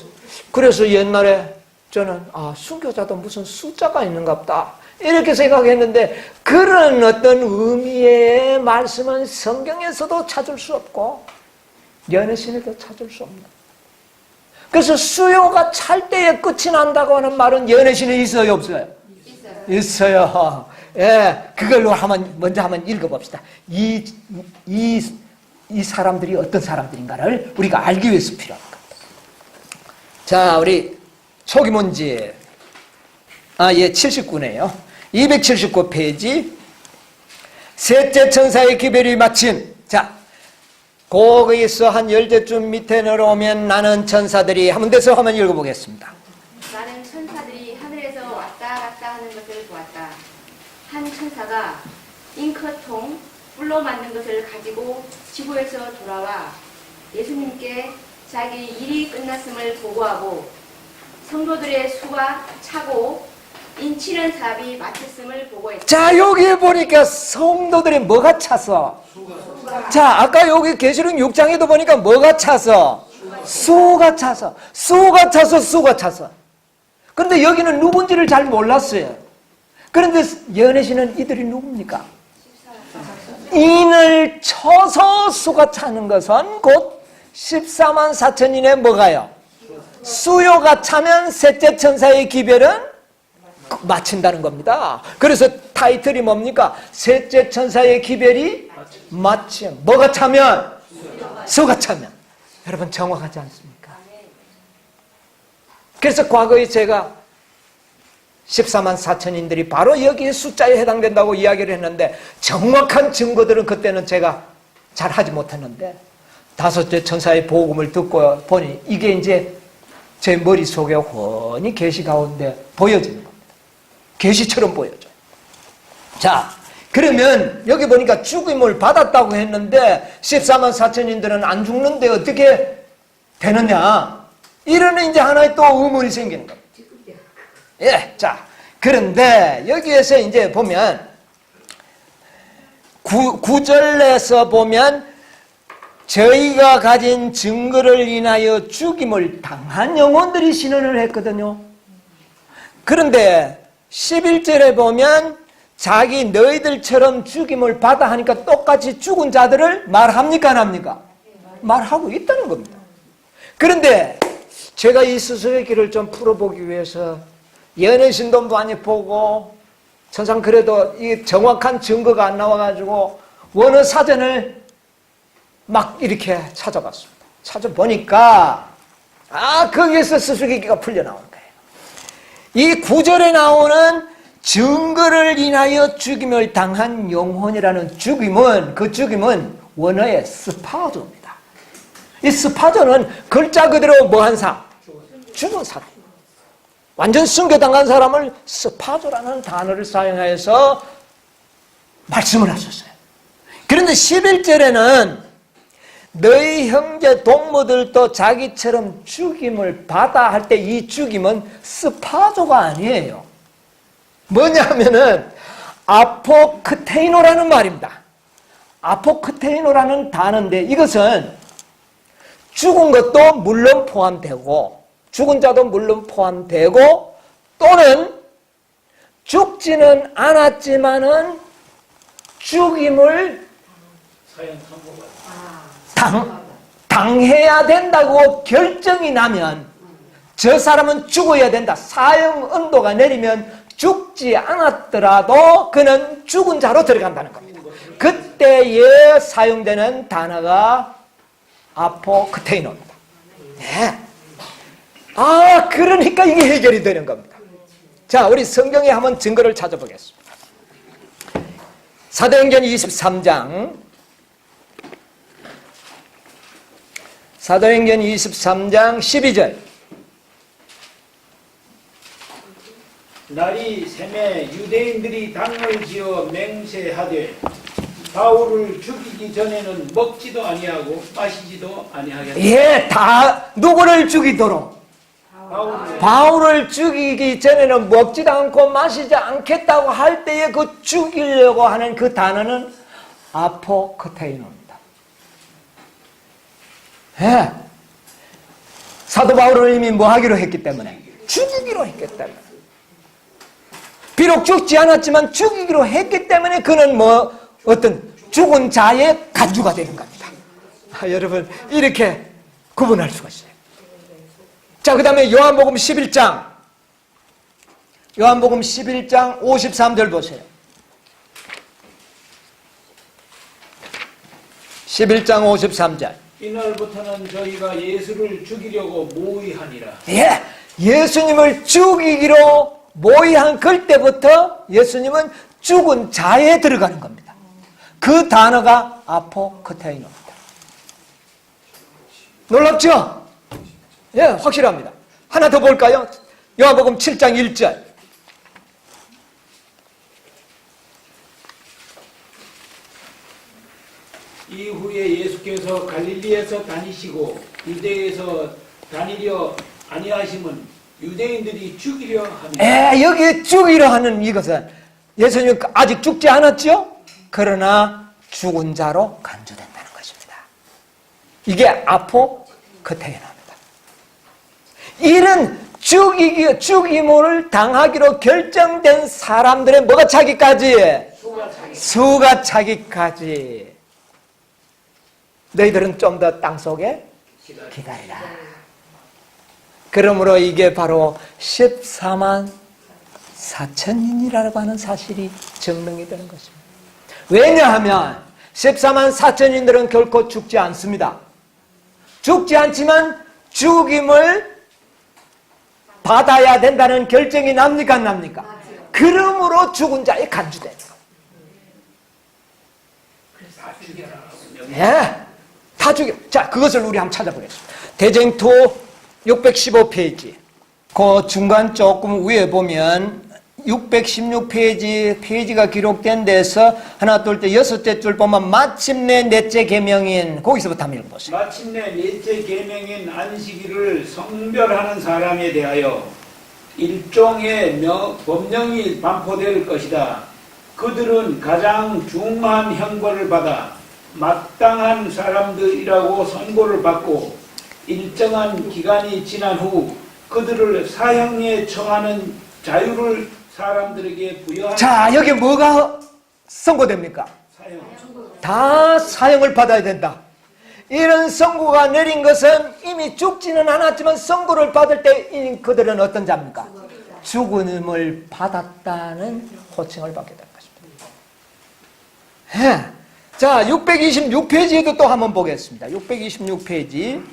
그래서 옛날에 저는 순교자도 무슨 숫자가 있는가 보다 이렇게 생각했는데, 그런 어떤 의미의 말씀은 성경에서도 찾을 수 없고 연애신에도 찾을 수 없는. 그래서 수요가 찰 때에 끝이 난다고 하는 말은 연애신에 있어요, 없어요? 있어요. 예, 그걸로 먼저 한번 읽어봅시다. 이 사람들이 어떤 사람들인가를 우리가 알기 위해서 필요한 겁니다. 자, 우리 초기문제 79네요. 279페이지. 셋째 천사의 기별이 마침. 자, 거기서 한 10제쯤 밑에 내려오면 나는 천사들이 한번 돼서 한번 읽어보겠습니다. 나는 천사들이 하늘에서 왔다 갔다 하는 것을 보았다. 한 천사가 잉크통 뿔로 만든 것을 가지고 지구에서 돌아와 예수님께 자기 일이 끝났음을 보고하고 성도들의 수가 차고 인치는 사업이 마쳤음을 보고했다. 자, 여기 보니까 성도들이 뭐가 차서? 자, 아까 여기 계시록 6장에도 보니까 뭐가 차서? 수가 차서. 그런데 여기는 누군지를 잘 몰랐어요. 그런데 연애신은 이들이 누굽니까? 인을 쳐서 수가 차는 것은 곧 14만 4천인의 뭐가요? 수요가 차면 셋째 천사의 기별은 마친다는 겁니다. 그래서 타이틀이 뭡니까? 셋째 천사의 기별이 마침. 뭐가 차면? 수가 차면. 여러분 정확하지 않습니까? 그래서 과거에 제가 14만 4천인들이 바로 여기에 숫자에 해당된다고 이야기를 했는데, 정확한 증거들은 그때는 제가 잘 하지 못했는데 5째 천사의 복음을 듣고 보니 이게 이제 제 머릿속에 훤히 계시 가운데 보여지는 겁니다. 계시처럼 보여져요. 자, 그러면 여기 보니까 죽임을 받았다고 했는데 14만 4천인들은 안 죽는데 어떻게 되느냐? 이러는 이제 하나의 또 의문이 생기는 겁니다. 예, 자, 그런데 여기에서 이제 보면 구절에서 보면 저희가 가진 증거를 인하여 죽임을 당한 영혼들이 신원을 했거든요. 그런데 11절에 보면 자기 너희들처럼 죽임을 받아 하니까 똑같이 죽은 자들을 말합니까 안 합니까? 말하고 있다는 겁니다. 그런데 제가 이 수수께끼를 좀 풀어보기 위해서 연애신도 많이 보고 천상 그래도 이 정확한 증거가 안 나와가지고 원어 사전을 막 이렇게 찾아봤습니다. 찾아보니까 거기에서 수수께끼가 풀려나오는 거예요. 이 구절에 나오는 증거를 인하여 죽임을 당한 영혼이라는 죽임은 그 죽임은 원어의 스파조입니다. 이 스파조는 글자 그대로 뭐한 사? 죽은 사람. 완전 순교당한 사람을 스파조라는 단어를 사용해서 말씀을 하셨어요. 그런데 11절에는 너희 형제 동무들도 자기처럼 죽임을 받아 할 때 이 죽임은 스파조가 아니에요. 뭐냐면은 아포크테이노라는 말입니다. 아포크테이노라는 단어인데 이것은 죽은 것도 물론 포함되고 죽은 자도 물론 포함되고 또는 죽지는 않았지만은 죽임을 당해야 된다고 결정이 나면 저 사람은 죽어야 된다. 사형 언도가 내리면 죽지 않았더라도 그는 죽은 자로 들어간다는 겁니다. 그때에 사용되는 단어가 아포크테이노입니다. 네. 그러니까 이게 해결이 되는 겁니다. 자, 우리 성경에 한번 증거를 찾아보겠습니다. 사도행전 23장 사도행전 23장 12절 날이 새매 유대인들이 당을 지어 맹세하되 바울을 죽이기 전에는 먹지도 아니하고 마시지도 아니하겠다. 예, 다 누구를 죽이도록 바울을 죽이기 전에는 먹지도 않고 마시지 않겠다고 할 때에 그 죽이려고 하는 그 단어는 아포크테이노입니다. 예. 사도 바울을 이미 뭐 하기로 했기 때문에 죽이기로 했기 때문에 비록 죽지 않았지만 죽이기로 했기 때문에 그는 뭐 어떤 죽은 자의 간주가 되는 겁니다. 여러분 이렇게 구분할 수가 있어요. 자, 그 다음에 요한복음 11장 53절 보세요. 11장 53절 이날부터는 저희가 예수를 죽이려고 모의하니라. 예, 예수님을 죽이기로 모의한 그때부터 예수님은 죽은 자에 들어가는 겁니다. 그 단어가 아포크테이노입니다. 놀랍죠? 예, 확실합니다. 하나 더 볼까요? 요한복음 7장 1절 이후에 예수께서 갈릴리에서 다니시고 유대에서 다니려 아니하심은 유대인들이 죽이려 하니. 여기 죽이려 하는 이것은 예수님 아직 죽지 않았죠? 그러나 죽은 자로 간주된다는 것입니다. 이게 아포크테이노입니다. 이런 죽임을 당하기로 결정된 사람들의 뭐가 차기까지? 수가 차기까지. 너희들은 좀 더 땅속에 기다리라. 그러므로 이게 바로 14만 4천인이라고 하는 사실이 증명이 되는 것입니다. 왜냐하면 14만 4천인들은 결코 죽지 않습니다. 죽지 않지만 죽임을 받아야 된다는 결정이 납니까 안 납니까? 그러므로 죽은 자에 간주되는 거예요. 네, 다 죽여. 자, 그것을 우리 한번 찾아보겠습니다. 대쟁투 615페이지 그 중간 조금 위에 보면 616페이지 페이지가 기록된 데서 하나 둘 때 여섯째 줄 보면 마침내 넷째 계명인 거기서부터 한번 읽어보세요. 마침내 넷째 계명인 안식일을 성별하는 사람에 대하여 일종의 법령이 반포될 것이다. 그들은 가장 중한 형벌을 받아 마땅한 사람들이라고 선고를 받고 일정한 기간이 지난 후 그들을 사형에 처하는 자유를 사람들에게 부여하는. 자, 여기 뭐가 선고됩니까? 사형. 다 사형을 받아야 된다. 이런 선고가 내린 것은 이미 죽지는 않았지만 선고를 받을 때 그들은 어떤 자입니까? 죽음을 받았다는 호칭을 받게 된 것입니다. 예. 자, 626페이지에도 또 한번 보겠습니다. 626페이지.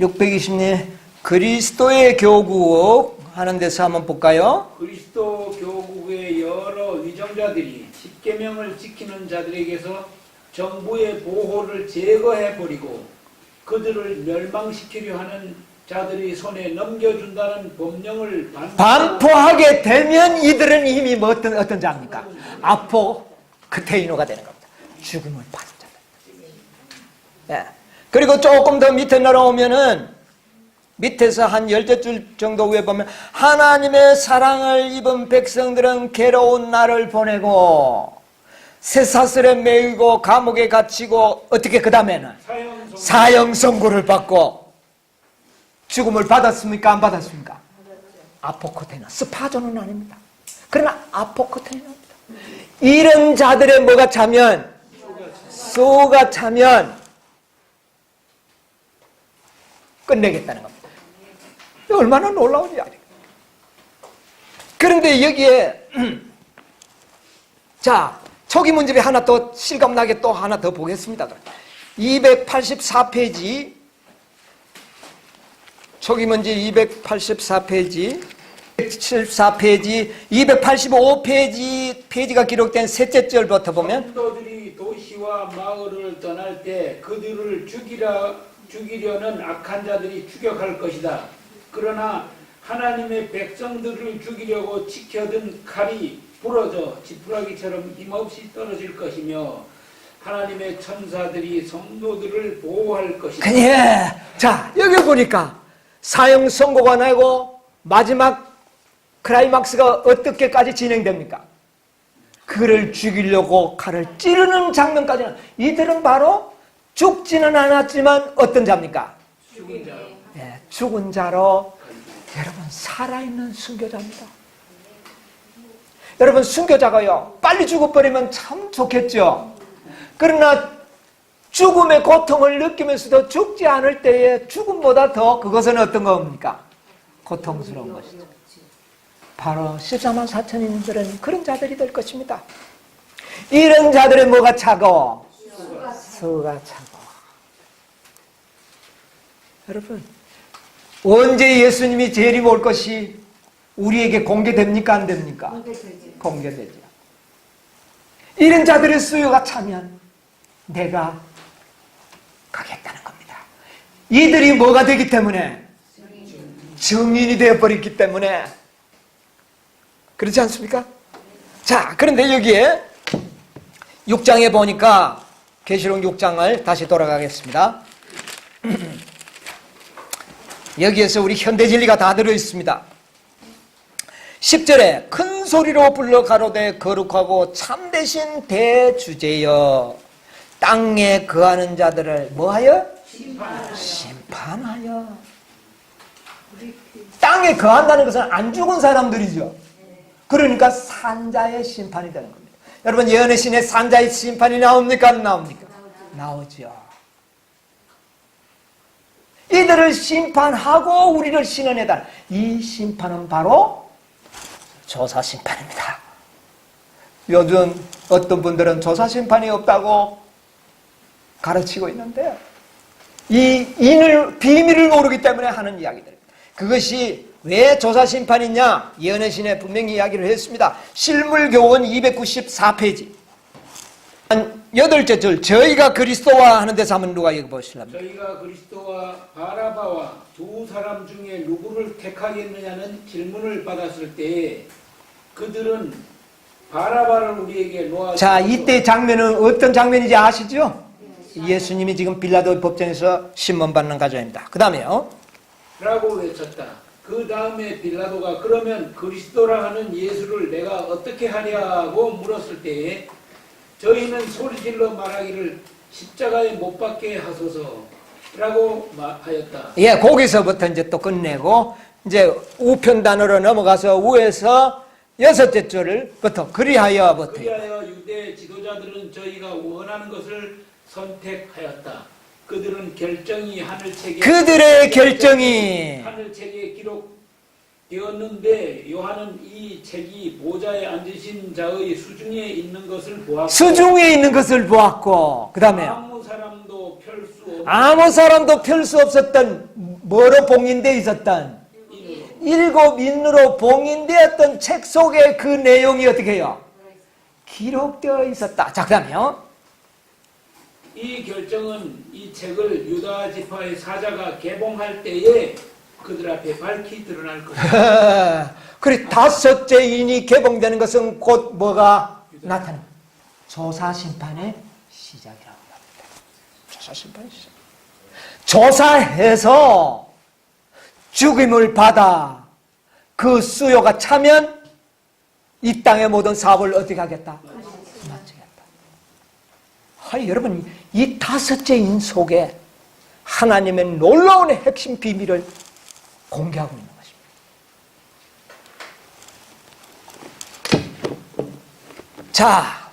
620년 그리스도의 교국 하는 데서 한번 볼까요? 그리스도 교국의 여러 위정자들이 십계명을 지키는 자들에게서 정부의 보호를 제거해버리고 그들을 멸망시키려 하는 자들의 손에 넘겨준다는 법령을 반포하게 되면 이들은 이미 뭐 어떤 자입니까? 아포크테이노가 되는 겁니다. 죽음을 받은 자들. 예. 그리고 조금 더 밑에 내려오면은 밑에서 한 10줄 정도 위에 보면 하나님의 사랑을 입은 백성들은 괴로운 날을 보내고 쇠사슬에 매이고 감옥에 갇히고 어떻게 그 다음에는 사형 선고를 받고 죽음을 받았습니까? 안 받았습니까? 아포크테이노. 스파조는 아닙니다. 그러나 아포크테이노입니다. 이런 자들의 뭐가 차면 수가 차면 끝내겠다는 겁니다. 얼마나 놀라운 이야기입니까? 그런데 여기에 자, 초기 문집에 하나 더 실감나게 또 하나 더 보겠습니다. 284페이지 초기 문집 284페이지 74페이지 285페이지 페이지가 기록된 셋째 절부터 보면 성도들이 도시와 마을을 떠날 때 그들을 죽이려는 악한 자들이 추격할 것이다. 그러나 하나님의 백성들을 죽이려고 지켜든 칼이 부러져 지푸라기처럼 힘없이 떨어질 것이며 하나님의 천사들이 성도들을 보호할 것이다. 예. 자, 여기 보니까 사형 선고가 나고 마지막 클라이막스가 어떻게까지 진행됩니까? 그를 죽이려고 칼을 찌르는 장면까지는 이들은 바로 죽지는 않았지만 어떤 자입니까? 죽은 자로. 예, 죽은 자로 여러분 살아있는 순교자입니다. 여러분 순교자가요 빨리 죽어버리면 참 좋겠죠. 그러나 죽음의 고통을 느끼면서도 죽지 않을 때에 죽음보다 더 그것은 어떤 겁니까? 고통스러운 것이죠. 바로 14만 4천인들은 그런 자들이 될 것입니다. 이런 자들의 뭐가 차가워? 수가 차가워. 여러분 언제 예수님이 재림 올 것이 우리에게 공개됩니까? 안 됩니까? 공개되죠. 이런 자들의 수요가 차면 내가 가겠다는 겁니다. 이들이 뭐가 되기 때문에? 증인이 되어버렸기 때문에. 그렇지 않습니까? 자, 그런데 여기에 6장에 보니까 계시록 6장을 다시 돌아가겠습니다. 여기에서 우리 현대진리가 다 들어있습니다. 10절에 큰 소리로 불러 가로되 거룩하고 참되신 대주제여 땅에 거하는 자들을 뭐하여? 심판하여. 땅에 거한다는 것은 안 죽은 사람들이죠. 그러니까 산자의 심판이 되는 겁니다. 여러분 예언의 신에 산자의 심판이 나옵니까? 안 나옵니까? 나오죠. 이들을 심판하고 우리를 신원해달. 이 심판은 바로 조사 심판입니다. 요즘 어떤 분들은 조사 심판이 없다고 가르치고 있는데요. 이 비밀을 모르기 때문에 하는 이야기들. 그것이 왜 조사 심판이냐? 예언의 신에 분명히 이야기를 했습니다. 실물교원 294페이지. 8째 줄 저희가 그리스도와 하는 데서 한번 누가 읽어보실랍니까? 저희가 그리스도와 바라바와 두 사람 중에 누구를 택하겠느냐는 질문을 받았을 때에 그들은 바라바를 우리에게 놓아. 자, 이때 장면은 어떤 장면인지 아시죠? 예수님이 지금 빌라도 법정에서 신문받는 가정입니다. 그 다음에요. 라고 외쳤다. 그 다음에 빌라도가 그러면 그리스도라 하는 예수를 내가 어떻게 하냐고 물었을 때에 저희는 소리질러 말하기를 십자가에 못 박게 하소서라고 하였다. 예, 거기서부터 이제 또 끝내고 이제 우편 단어로 넘어가서 우에서 6째 줄부터 그리하여부터. 그리하여 유대 지도자들은 저희가 원하는 것을 선택하였다. 그들은 결정이 하늘책에 그들의 결정이 하늘책에 기록되었는데 요한은 이 책이 보좌에 앉으신 자의 수중에 있는 것을 보았고 수중에 있는 것을 보았고 그 다음에요. 아무 사람도 펼 수 없었던 뭐로 봉인되어 있었던 인으로 7인으로 봉인되었던 책 속에 그 내용이 어떻게 해요? 기록되어 있었다. 자, 그 다음에요. 이 결정은 이 책을 유다 지파의 사자가 개봉할 때에 그들 앞에 밝히 드러날 것이다. 그리고 5째 인이 개봉되는 것은 곧 뭐가 나타납니다. 조사심판의 시작이라고 합니다. 조사심판의 시작. 조사해서 죽임을 받아 그 수요가 차면 이 땅의 모든 사업을 어떻게 하겠다? 마치겠다. 여러분, 이 5째 인 속에 하나님의 놀라운 핵심 비밀을 공개하고 있는 것입니다. 자,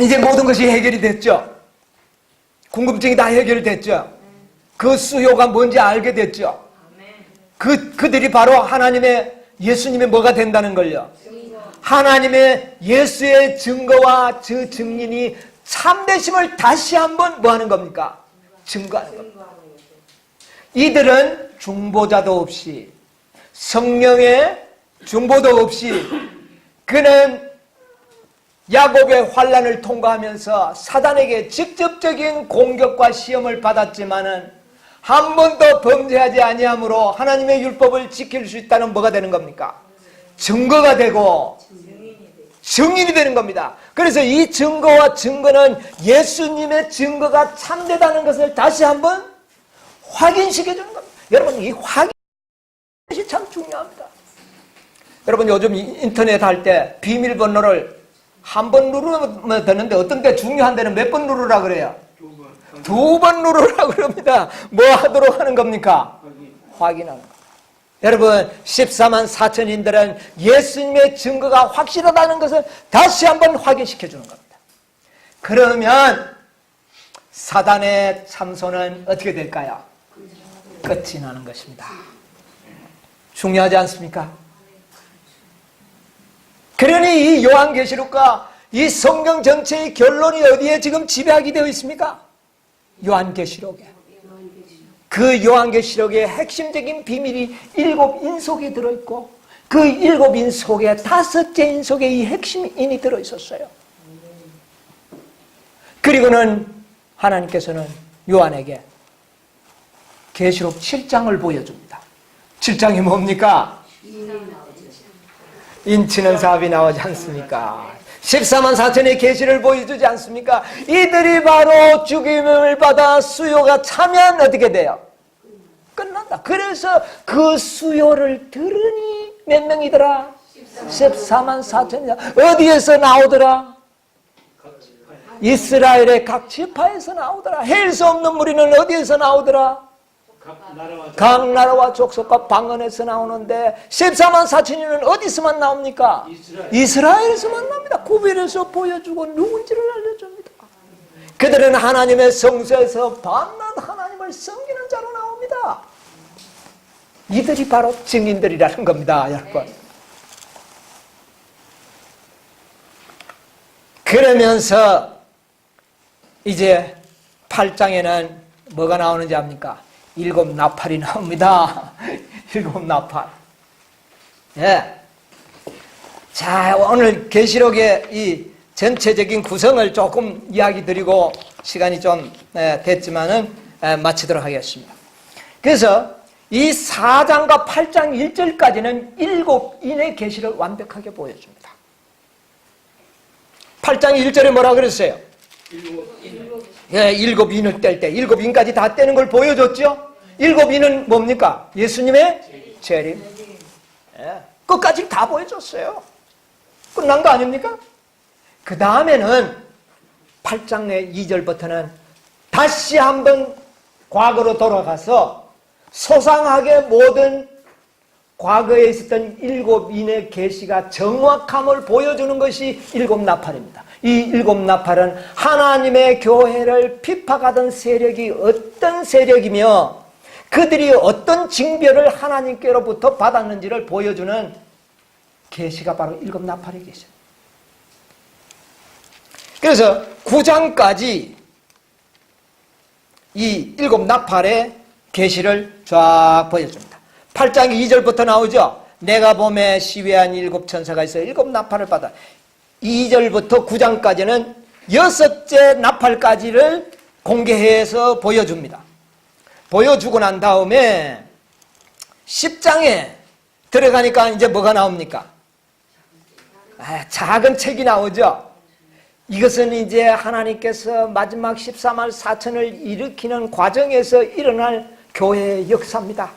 이제 모든 것이 해결이 됐죠. 궁금증이 다 해결됐죠. 그 수요가 뭔지 알게 됐죠. 그들이 바로 예수님의 뭐가 된다는 걸요. 하나님의 예수의 증거와 그 증인이 참되심을 다시 한번 뭐 하는 겁니까? 증거하는 겁니다. 이들은 중보자도 없이 성령의 중보도 없이 그는 야곱의 환난을 통과하면서 사단에게 직접적인 공격과 시험을 받았지만은 한 번도 범죄하지 아니함으로 하나님의 율법을 지킬 수 있다는 뭐가 되는 겁니까? 증거가 되고 증인이 되는 겁니다. 그래서 이 증거와 증거는 예수님의 증거가 참되다는 것을 다시 한번 확인시켜 주는 겁니다. 여러분, 이 확인이 참 중요합니다. 여러분, 요즘 인터넷 할 때 비밀번호를 한 번 누르면 되는데 어떤 때 중요한 데는 몇 번 누르라 그래요? 2번 누르라 그럽니다. 뭐 하도록 하는 겁니까? 확인하는 거. 여러분, 14만 4천인들은 예수님의 증거가 확실하다는 것을 다시 한번 확인시켜 주는 겁니다. 그러면 사단의 참소는 어떻게 될까요? 끝이 나는 것입니다. 중요하지 않습니까? 그러니 이 요한계시록과 이 성경 전체의 결론이 어디에 지금 지배하게 되어 있습니까? 요한계시록에. 그 요한계시록의 핵심적인 비밀이 7인 속에 들어있고 그 7인 속에 5째 인 속에 이 핵심인이 들어있었어요. 그리고는 하나님께서는 요한에게 계시록 7장을 보여줍니다. 7장이 뭡니까? 인치는 사업이 나오지 않습니까? 14만 4천의 계시를 보여주지 않습니까? 이들이 바로 죽임을 받아 수요가 차면 어떻게 돼요? 끝난다. 그래서 그 수요를 들으니 몇 명이더라? 14만 4천이다. 어디에서 나오더라? 이스라엘의 각 지파에서 나오더라. 헬 수 없는 무리는 어디에서 나오더라? 각 나라와 족속과 방언에서 나오는데 14만 4천이는 어디서만 나옵니까? 이스라엘에서만 나옵니다. 구별해서 보여주고 누군지를 알려줍니다. 그들은 하나님의 성소에서 밤낮 하나님을 섬기는 자로 나옵니다. 이들이 바로 증인들이라는 겁니다, 여러분. 그러면서 이제 8장에는 뭐가 나오는지 압니까? 7 나팔이 나옵니다. 7 나팔. 예. 자, 오늘 계시록의 이 전체적인 구성을 조금 이야기 드리고 시간이 좀 됐지만은 마치도록 하겠습니다. 그래서 이 4장과 8장 1절까지는 7인의 계시를 완벽하게 보여줍니다. 8장 1절에 뭐라 그랬어요? 7인을 뗄 때 7인까지 다 떼는 걸 보여줬죠? 7인은 뭡니까? 예수님의 재림. 끝까지 다 보여줬어요. 끝난 거 아닙니까? 그 다음에는 8장 2절부터는 다시 한번 과거로 돌아가서 소상하게 모든 과거에 있었던 7인의 계시가 정확함을 보여주는 것이 7나팔입니다. 이 7나팔은 하나님의 교회를 핍박하던 세력이 어떤 세력이며 그들이 어떤 징별을 하나님께로부터 받았는지를 보여주는 계시가 바로 7나팔의 계시입니다. 그래서 9장까지 이 7나팔의 계시를 쫙 보여줍니다. 8장 2절부터 나오죠. 내가 봄에 시외한 7천사가 있어 7나팔을 받아. 2절부터 9장까지는 6째 나팔까지를 공개해서 보여줍니다. 보여주고 난 다음에 10장에 들어가니까 이제 뭐가 나옵니까? 작은 책이 나오죠. 이것은 이제 하나님께서 마지막 14만 4천을 일으키는 과정에서 일어날 교회의 역사입니다.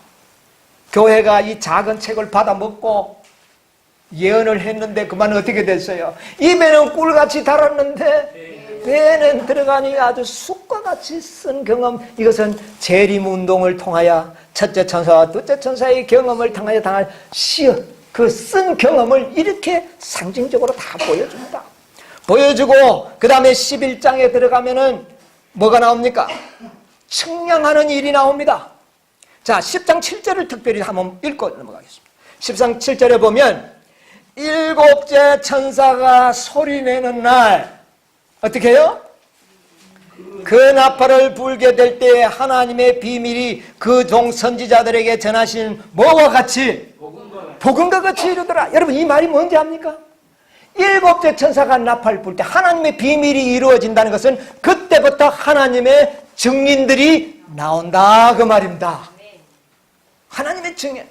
교회가 이 작은 책을 받아먹고 예언을 했는데 그만 어떻게 됐어요? 입에는 꿀같이 달았는데 배에는 들어가니 아주 쑥과 같이 쓴 경험. 이것은 재림운동을 통하여 첫째 천사와 둘째 천사의 경험을 통하여 당할 그 쓴 경험을 이렇게 상징적으로 다 보여줍니다. 보여주고 그 다음에 11장에 들어가면은 뭐가 나옵니까? 측량하는 일이 나옵니다. 자, 10장 7절을 특별히 한번 읽고 넘어가겠습니다. 10장 7절에 보면 7째 천사가 소리내는 날 어떻게 해요? 그 나팔을 불게 될 때 하나님의 비밀이 그 종 선지자들에게 전하신 뭐와 같이? 복음과 같이 이루더라. 여러분 이 말이 뭔지 압니까? 7째 천사가 나팔 불 때 하나님의 비밀이 이루어진다는 것은 그때부터 하나님의 증인들이 나온다 그 말입니다. 하나님의 증인.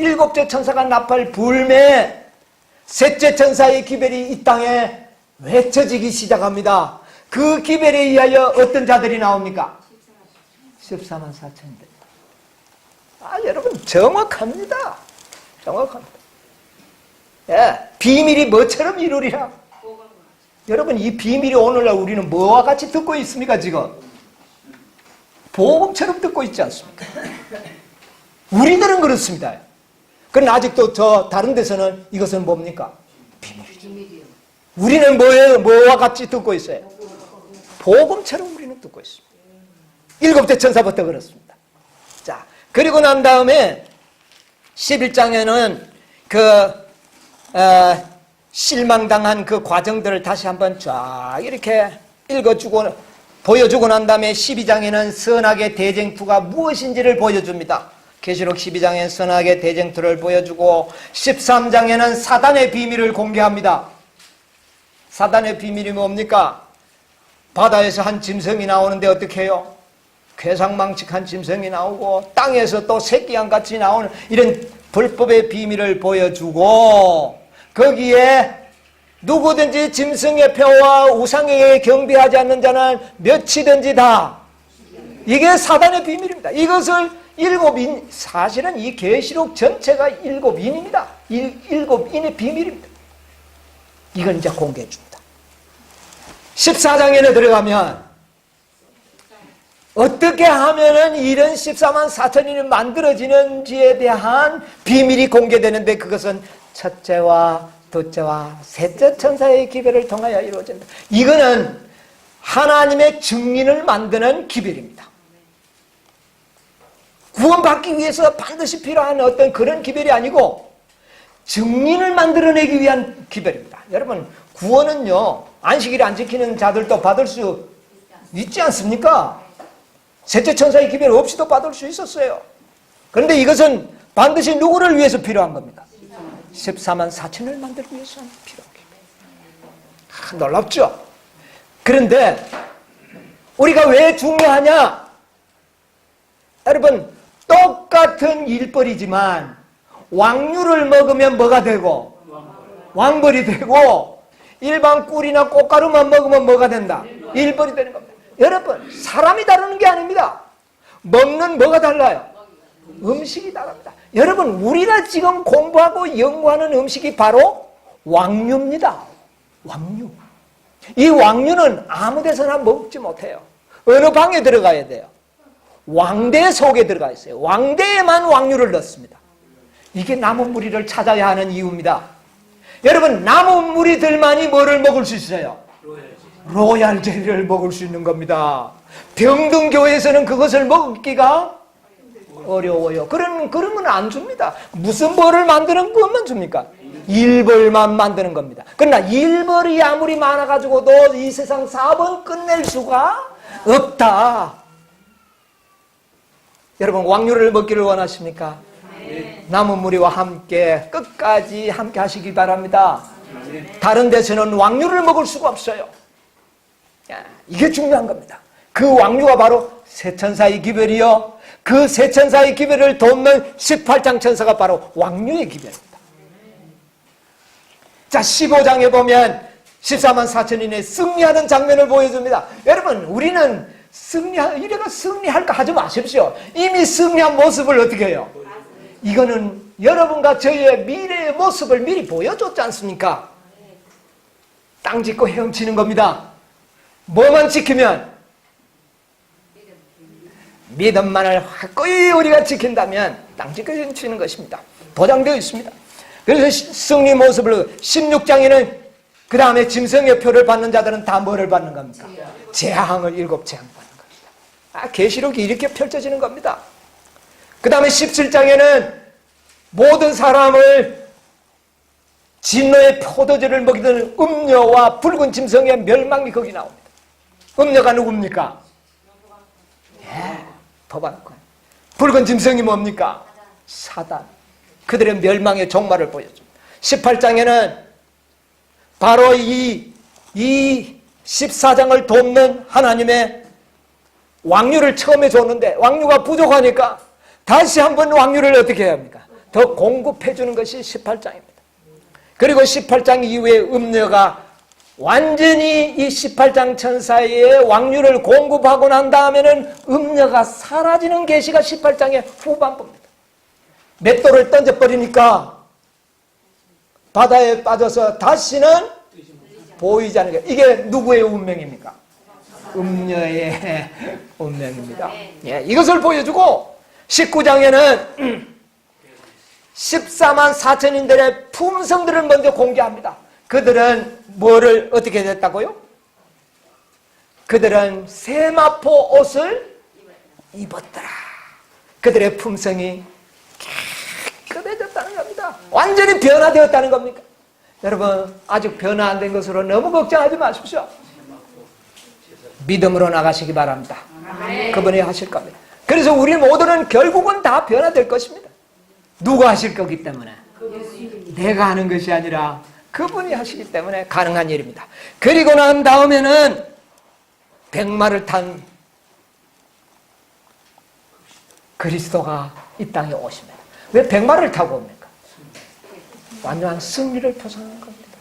7째 천사가 나팔 불매 셋째 천사의 기별이 이 땅에 외쳐지기 시작합니다. 그 기별에 의하여 어떤 자들이 나옵니까? 14만 4천인데. 여러분 정확합니다. 정확합니다. 비밀이 뭐처럼 이루리라? 여러분 이 비밀이 오늘날 우리는 뭐와 같이 듣고 있습니까? 지금 복음처럼 듣고 있지 않습니까? 우리들은 그렇습니다. 그러나 아직도 저 다른 데서는 이것은 뭡니까? 비밀이죠. 우리는 뭐예요? 뭐와 같이 듣고 있어요? 복음처럼 우리는 듣고 있습니다. 7째 천사부터 그렇습니다. 자, 그리고 난 다음에 11장에는 실망당한 그 과정들을 다시 한번 쫙 이렇게 읽어주고 보여주고 난 다음에 12장에는 선악의 대쟁투가 무엇인지를 보여줍니다. 계시록 12장에는 선악의 대쟁투를 보여주고 13장에는 사단의 비밀을 공개합니다. 사단의 비밀이 뭡니까? 바다에서 한 짐승이 나오는데 어떻게 해요? 괴상망측한 짐승이 나오고 땅에서 또 새끼양같이 나오는 이런 불법의 비밀을 보여주고 거기에 누구든지 짐승의 표와 우상에게 경배하지 않는 자는 몇이든지 다. 이게 사단의 비밀입니다. 이것을 7인, 사실은 이 계시록 전체가 7인입니다. 7인의 비밀입니다. 이건 이제 공개해 줍니다. 14장에 들어가면 어떻게 하면은 이런 14만 4천인이 만들어지는지에 대한 비밀이 공개되는데 그것은 첫째와 둘째와 셋째 천사의 기별을 통하여 이루어진다. 이거는 하나님의 증인을 만드는 기별입니다. 구원받기 위해서 반드시 필요한 어떤 그런 기별이 아니고 증인을 만들어내기 위한 기별입니다. 여러분 구원은요 안식일을 안 지키는 자들도 받을 수 있지 않습니까? 셋째 천사의 기별 없이도 받을 수 있었어요. 그런데 이것은 반드시 누구를 위해서 필요한 겁니까? 14만 4천을 만들기 위해서 필요한 겁니다. 놀랍죠? 그런데 우리가 왜 중요하냐? 여러분, 똑같은 일벌이지만 왕류를 먹으면 뭐가 되고? 왕벌이 되고, 일반 꿀이나 꽃가루만 먹으면 뭐가 된다? 일벌이 되는 겁니다. 여러분, 사람이 다르는 게 아닙니다. 먹는 뭐가 달라요? 음식이 다릅니다. 여러분, 우리가 지금 공부하고 연구하는 음식이 바로 왕류입니다. 왕류. 이 왕류는 아무 데서나 먹지 못해요. 어느 방에 들어가야 돼요? 왕대 속에 들어가 있어요. 왕대에만 왕류를 넣습니다. 이게 남은 무리를 찾아야 하는 이유입니다. 여러분, 남은 무리들만이 뭐를 먹을 수 있어요? 로얄 젤리를 먹을 수 있는 겁니다. 병등교회에서는 그것을 먹기가 어려워요. 그런 건 안 줍니다. 무슨 벌을 만드는 것만 줍니까? 일벌만 만드는 겁니다. 그러나 일벌이 아무리 많아가지고도 이 세상 4번 끝낼 수가 없다. 여러분, 왕류를 먹기를 원하십니까? 남은 무리와 함께 끝까지 함께 하시기 바랍니다. 다른 데서는 왕류를 먹을 수가 없어요. 이게 중요한 겁니다. 그 왕류가 바로 세천사의 기별이요, 그 세천사의 기별을 돕는 18장 천사가 바로 왕류의 기별입니다. 자, 15장에 보면 14만 4천인의 승리하는 장면을 보여줍니다. 여러분, 우리는 이래가 승리할까 하지 마십시오. 이미 승리한 모습을 어떻게 해요? 이거는 여러분과 저희의 미래의 모습을 미리 보여줬지 않습니까? 땅 짓고 헤엄치는 겁니다. 뭐만 지키면? 믿음만을 확고히 우리가 지킨다면 땅 짓고 헤엄치는 것입니다. 보장되어 있습니다. 그래서 승리 모습을 16장에는 그 다음에 짐승의 표를 받는 자들은 다 뭐를 받는 겁니까? 재앙을 7재앙 받는 겁니다. 계시록이 이렇게 펼쳐지는 겁니다. 그 다음에 17장에는 모든 사람을 진노의 포도주를 먹이던 음녀와 붉은 짐승의 멸망이 거기 나옵니다. 음녀가 누굽니까? 도박꾼. 붉은 짐승이 뭡니까? 사단. 그들의 멸망의 종말을 보여줍니다. 18장에는 바로 이 14장을 돕는 하나님의 왕류를 처음에 줬는데 왕류가 부족하니까 다시 한번 왕류를 어떻게 해야 합니까? 더 공급해 주는 것이 18장입니다. 그리고 18장 이후에 음녀가 완전히 이 18장 천사의 왕류를 공급하고 난 다음에는 음녀가 사라지는 계시가 18장의 후반부입니다. 맷돌을 던져버리니까 바다에 빠져서 다시는 보이지 않는 게, 이게 누구의 운명입니까? 음녀의 운명입니다. 예, 이것을 보여주고 19장에는 14만 4천인들의 품성들을 먼저 공개합니다. 그들은 뭐를 어떻게 됐다고요? 그들은 세마포 옷을 입었더라. 그들의 품성이 깨끗해졌다는 겁니다. 완전히 변화되었다는 겁니까? 여러분, 아직 변화 안 된 것으로 너무 걱정하지 마십시오. 믿음으로 나가시기 바랍니다. 그분이 하실 겁니다. 그래서 우리 모두는 결국은 다 변화될 것입니다. 누가 하실 거기 때문에, 내가 하는 것이 아니라 그분이 하시기 때문에 가능한 일입니다. 그리고 난 다음에는 백마를 탄 그리스도가 이 땅에 오십니다. 왜 백마를 타고 옵니까? 완전한 승리를 표상한 겁니다.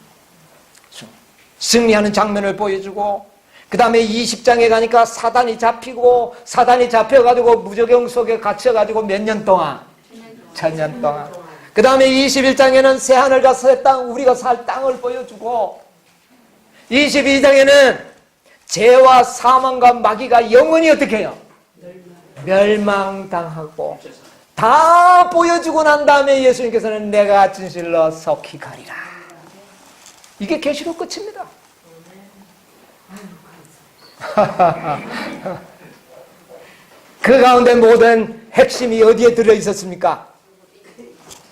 승리하는 장면을 보여주고, 그 다음에 20장에 가니까 사단이 잡히고, 사단이 잡혀가지고 무저경 속에 갇혀가지고 몇 년 동안? 1000년 동안. 그 다음에 21장에는 새하늘과 새 땅, 우리가 살 땅을 보여주고, 22장에는 죄와 사망과 마귀가 영원히 어떻게 해요? 멸망당하고, 다 보여주고 난 다음에 예수님께서는 내가 진실로 속히 가리라. 이게 계시록 끝입니다. 그 가운데 모든 핵심이 어디에 들어있었습니까?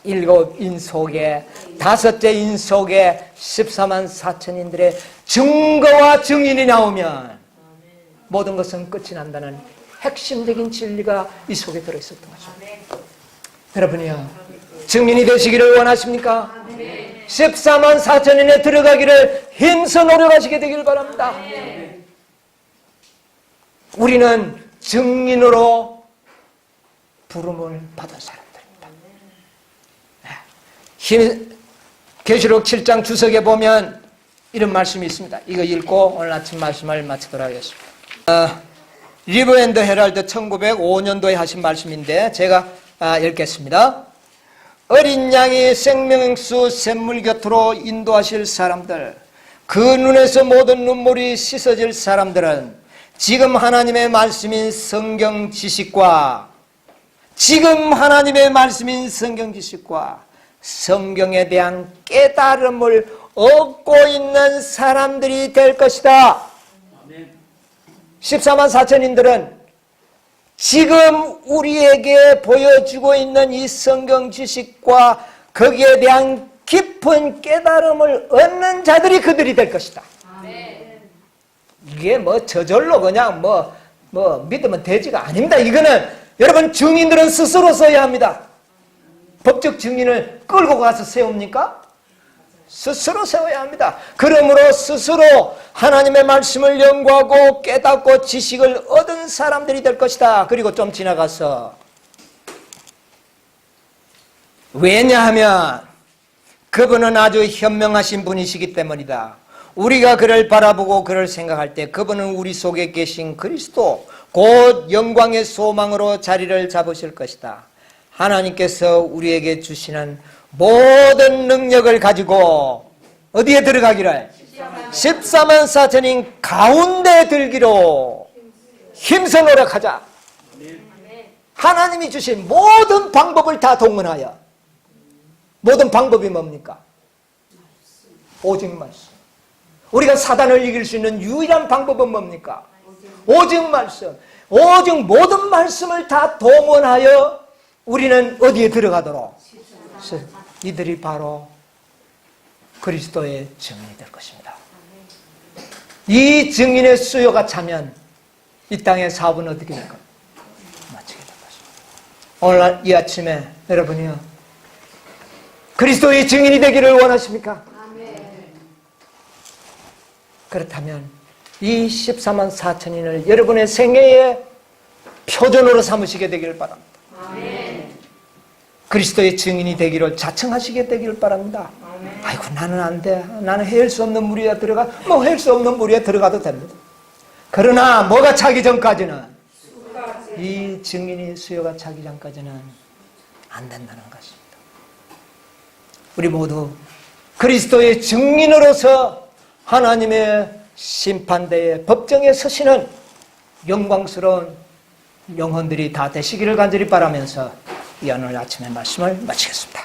7인 속에, 5인 속에 14만 4천인들의 증거와 증인이 나오면 모든 것은 끝이 난다는 핵심적인 진리가 이 속에 들어있었던 거죠. 여러분이요, 증인이 되시기를 원하십니까? 14만 4천인에 들어가기를 힘써 노력하시게 되길 바랍니다. 우리는 증인으로 부름을 받은 사람들입니다. 계시록 7장 주석에 보면 이런 말씀이 있습니다. 이거 읽고 오늘 아침 말씀을 마치도록 하겠습니다. 리브 앤드 헤럴드 1905년도에 하신 말씀인데 제가 읽겠습니다. 어린 양이 생명수 샘물 곁으로 인도하실 사람들, 그 눈에서 모든 눈물이 씻어질 사람들은 지금 하나님의 말씀인 성경 지식과 성경에 대한 깨달음을 얻고 있는 사람들이 될 것이다. 14만 4천인들은 지금 우리에게 보여주고 있는 이 성경 지식과 거기에 대한 깊은 깨달음을 얻는 자들이 그들이 될 것이다. 이게 뭐 저절로 그냥 뭐 믿으면 되지가 아닙니다. 이거는 여러분 증인들은 스스로 써야 합니다. 법적 증인을 끌고 가서 세웁니까? 스스로 세워야 합니다. 그러므로 스스로 하나님의 말씀을 연구하고 깨닫고 지식을 얻은 사람들이 될 것이다. 그리고 좀 지나가서 왜냐하면 그분은 아주 현명하신 분이시기 때문이다. 우리가 그를 바라보고 그를 생각할 때 그분은 우리 속에 계신 그리스도 곧 영광의 소망으로 자리를 잡으실 것이다. 하나님께서 우리에게 주시는 모든 능력을 가지고 어디에 들어가기를 14만 4천인 가운데 들기로 힘써 노력하자. 하나님이 주신 모든 방법을 다 동원하여, 모든 방법이 뭡니까? 오직 말씀. 우리가 사단을 이길 수 있는 유일한 방법은 뭡니까? 오직 말씀. 오직 모든 말씀을 다 동원하여 우리는 어디에 들어가도록? 이들이 바로 그리스도의 증인이 될 것입니다. 이 증인의 수요가 차면 이 땅의 사업은 어떻게 될까요? 마치게 될 것입니다. 오늘 이 아침에 여러분이요, 그리스도의 증인이 되기를 원하십니까? 그렇다면 이 14만 4천인을 여러분의 생애의 표준으로 삼으시게 되기를 바랍니다. 그리스도의 증인이 되기를 자청하시게 되기를 바랍니다. 아이고 나는 안 돼. 나는 해일 수 없는 무리에 들어가. 뭐 해일 수 없는 무리에 들어가도 됩니다. 그러나 뭐가 차기 전까지는, 이 증인이 수요가 차기 전까지는 안 된다는 것입니다. 우리 모두 그리스도의 증인으로서 하나님의 심판대의 법정에 서시는 영광스러운 영혼들이 다 되시기를 간절히 바라면서 이 오늘 아침의 말씀을 마치겠습니다.